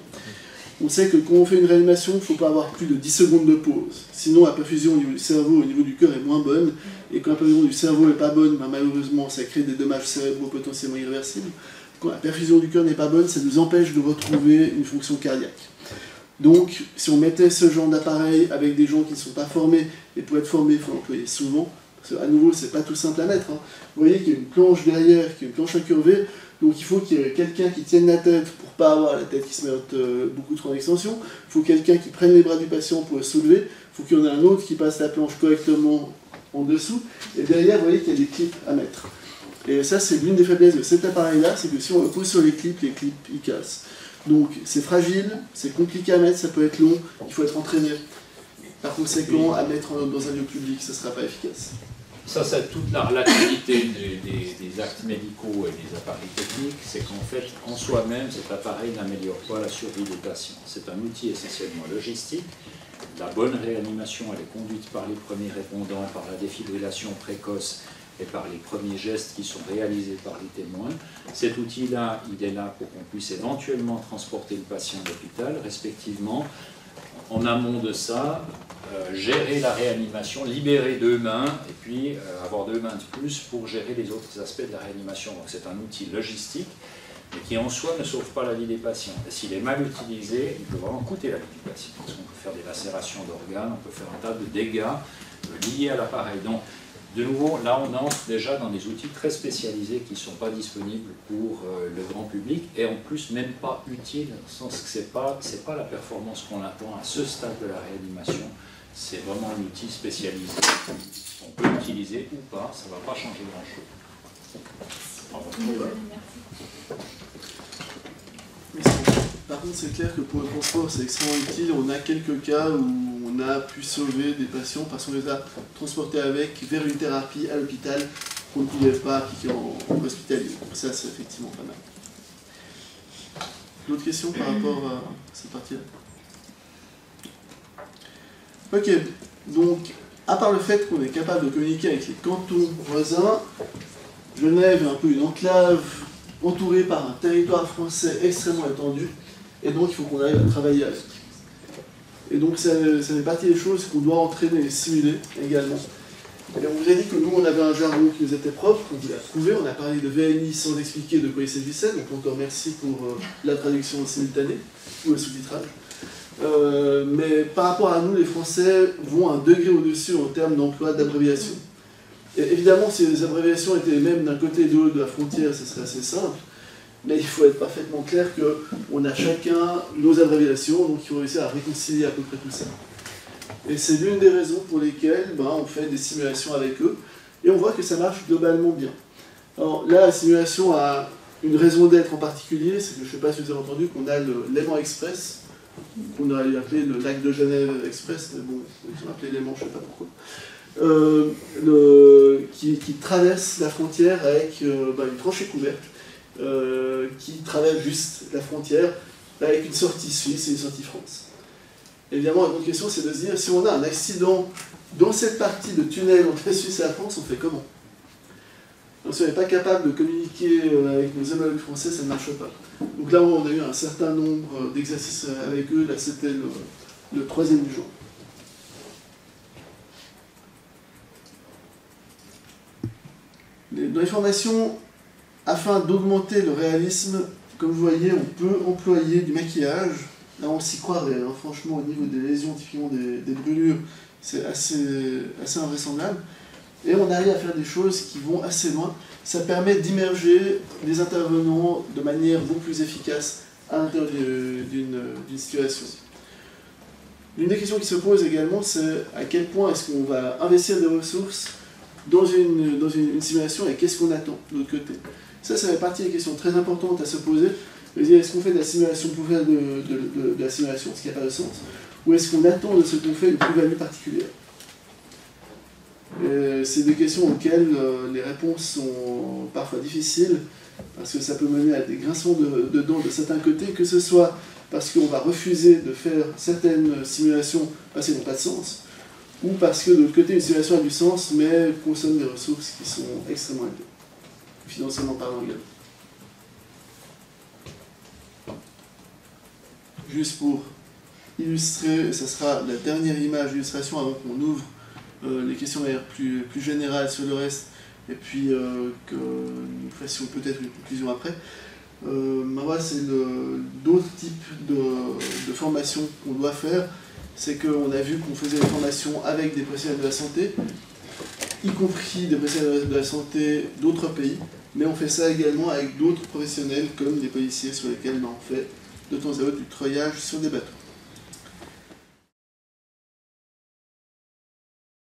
B: On sait que quand on fait une réanimation, il ne faut pas avoir plus de 10 secondes de pause. Sinon, la perfusion au niveau du cerveau, au niveau du cœur est moins bonne. Et quand la perfusion du cerveau n'est pas bonne, malheureusement, ça crée des dommages cérébraux potentiellement irréversibles. Quand la perfusion du cœur n'est pas bonne, ça nous empêche de retrouver une fonction cardiaque. Donc, si on mettait ce genre d'appareil avec des gens qui ne sont pas formés, et pour être formé, il faut l'employer souvent, parce qu'à nouveau, c'est pas tout simple à mettre. Vous voyez qu'il y a une planche derrière, qu'il y a une planche incurvée, donc il faut qu'il y ait quelqu'un qui tienne la tête pour ne pas avoir la tête qui se mette beaucoup trop en extension. Il faut quelqu'un qui prenne les bras du patient pour le soulever. Il faut qu'il y en ait un autre qui passe la planche correctement en dessous. Et derrière, vous voyez qu'il y a des clips à mettre. Et ça, c'est l'une des faiblesses de cet appareil-là, c'est que si on le pose sur les clips, ils cassent. Donc c'est fragile, c'est compliqué à mettre, ça peut être long, il faut être entraîné. Par conséquent, à mettre dans un lieu public, ça ne sera pas efficace.
E: Ça, c'est toute la relativité des actes médicaux et des appareils techniques, c'est qu'en fait, en soi-même, cet appareil n'améliore pas la survie des patients. C'est un outil essentiellement logistique. La bonne réanimation, elle est conduite par les premiers répondants, par la défibrillation précoce et par les premiers gestes qui sont réalisés par les témoins. Cet outil-là, il est là pour qu'on puisse éventuellement transporter le patient à l'hôpital, respectivement. En amont de ça, gérer la réanimation, libérer 2 mains, et puis avoir 2 mains de plus pour gérer les autres aspects de la réanimation. Donc c'est un outil logistique, mais qui en soi ne sauve pas la vie des patients. Et s'il est mal utilisé, il peut vraiment coûter la vie du patient. Parce qu'on peut faire des lacérations d'organes, on peut faire un tas de dégâts liés à l'appareil. Donc, de nouveau, là on entre déjà dans des outils très spécialisés qui ne sont pas disponibles pour le grand public et en plus même pas utiles, dans le sens que ce n'est pas la performance qu'on attend à ce stade de la réanimation, c'est vraiment un outil spécialisé. On peut l'utiliser ou pas, ça ne va pas changer grand-chose.
B: Par contre, c'est clair que pour le transport, c'est extrêmement utile. On a quelques cas où on a pu sauver des patients parce qu'on les a transportés avec vers une thérapie à l'hôpital qu'on ne pouvait pas appliquer en hospitalier. Donc ça, c'est effectivement pas mal. D'autres questions par rapport à cette partie-là? Ok, donc, à part le fait qu'on est capable de communiquer avec les cantons voisins, Genève est un peu une enclave entourée par un territoire français extrêmement étendu, et donc il faut qu'on arrive à travailler avec. Et donc ça fait partie des choses qu'on doit entraîner et simuler également. Et on vous a dit que nous on avait un jargon qui nous était propre, on vous l'a trouvé, on a parlé de VNI sans expliquer de quoi il s'agissait, donc encore merci pour la traduction simultanée, ou le sous-titrage. Mais par rapport à nous, les Français vont un degré au-dessus en termes d'emploi d'abréviation. Et évidemment, si les abréviations étaient les mêmes d'un côté et de l'autre de la frontière, ce serait assez simple. Mais il faut être parfaitement clair qu'on a chacun nos abréviations, donc il faut réussir à réconcilier à peu près tout ça. Et c'est l'une des raisons pour lesquelles on fait des simulations avec eux, et on voit que ça marche globalement bien. Alors là, la simulation a une raison d'être en particulier, c'est que je ne sais pas si vous avez entendu qu'on a le Léman Express, qu'on aurait appelé le lac de Genève Express, mais bon, ils ont appelé Léman, je ne sais pas pourquoi. Qui traverse la frontière avec une tranchée couverte qui traverse juste la frontière avec une sortie Suisse et une sortie France. Évidemment, la grande question, c'est de se dire, si on a un accident dans cette partie de tunnel entre la Suisse et la France, on fait comment? Donc, si on n'est pas capable de communiquer avec nos homologues français, ça ne marche pas. Donc là, on a eu un certain nombre d'exercices avec eux. Là, c'était le troisième du jour. Dans les formations, afin d'augmenter le réalisme, comme vous voyez, on peut employer du maquillage. Là, on s'y croirait, hein. Franchement, au niveau des lésions, typiquement des brûlures, c'est assez invraisemblable. Et on arrive à faire des choses qui vont assez loin. Ça permet d'immerger les intervenants de manière beaucoup plus efficace à l'intérieur d'une situation. L'une des questions qui se pose également, c'est à quel point est-ce qu'on va investir des ressources dans une simulation et qu'est-ce qu'on attend de l'autre côté. Ça fait partie des questions très importantes à se poser. Est-ce qu'on fait de la simulation pour faire de la simulation, ce qui n'a pas de sens, ou est-ce qu'on attend de ce qu'on fait une plus-value particulière? C'est des questions auxquelles les réponses sont parfois difficiles, parce que ça peut mener à des grincements de dents de certains côtés, que ce soit parce qu'on va refuser de faire certaines simulations parce qu'elles n'ont pas de sens, ou parce que de l'autre côté, une simulation a du sens, mais consomme des ressources qui sont extrêmement élevées, financièrement parlant également. Juste pour illustrer, ça sera la dernière image d'illustration avant qu'on ouvre les questions d'ailleurs plus générales sur le reste, et puis que nous fassions peut-être une conclusion après. Voilà, c'est d'autres types de formations qu'on doit faire. C'est qu'on a vu qu'on faisait des formations avec des professionnels de la santé, y compris des professionnels de la santé d'autres pays, mais on fait ça également avec d'autres professionnels comme des policiers sur lesquels on fait de temps à autre du treuillage sur des bateaux.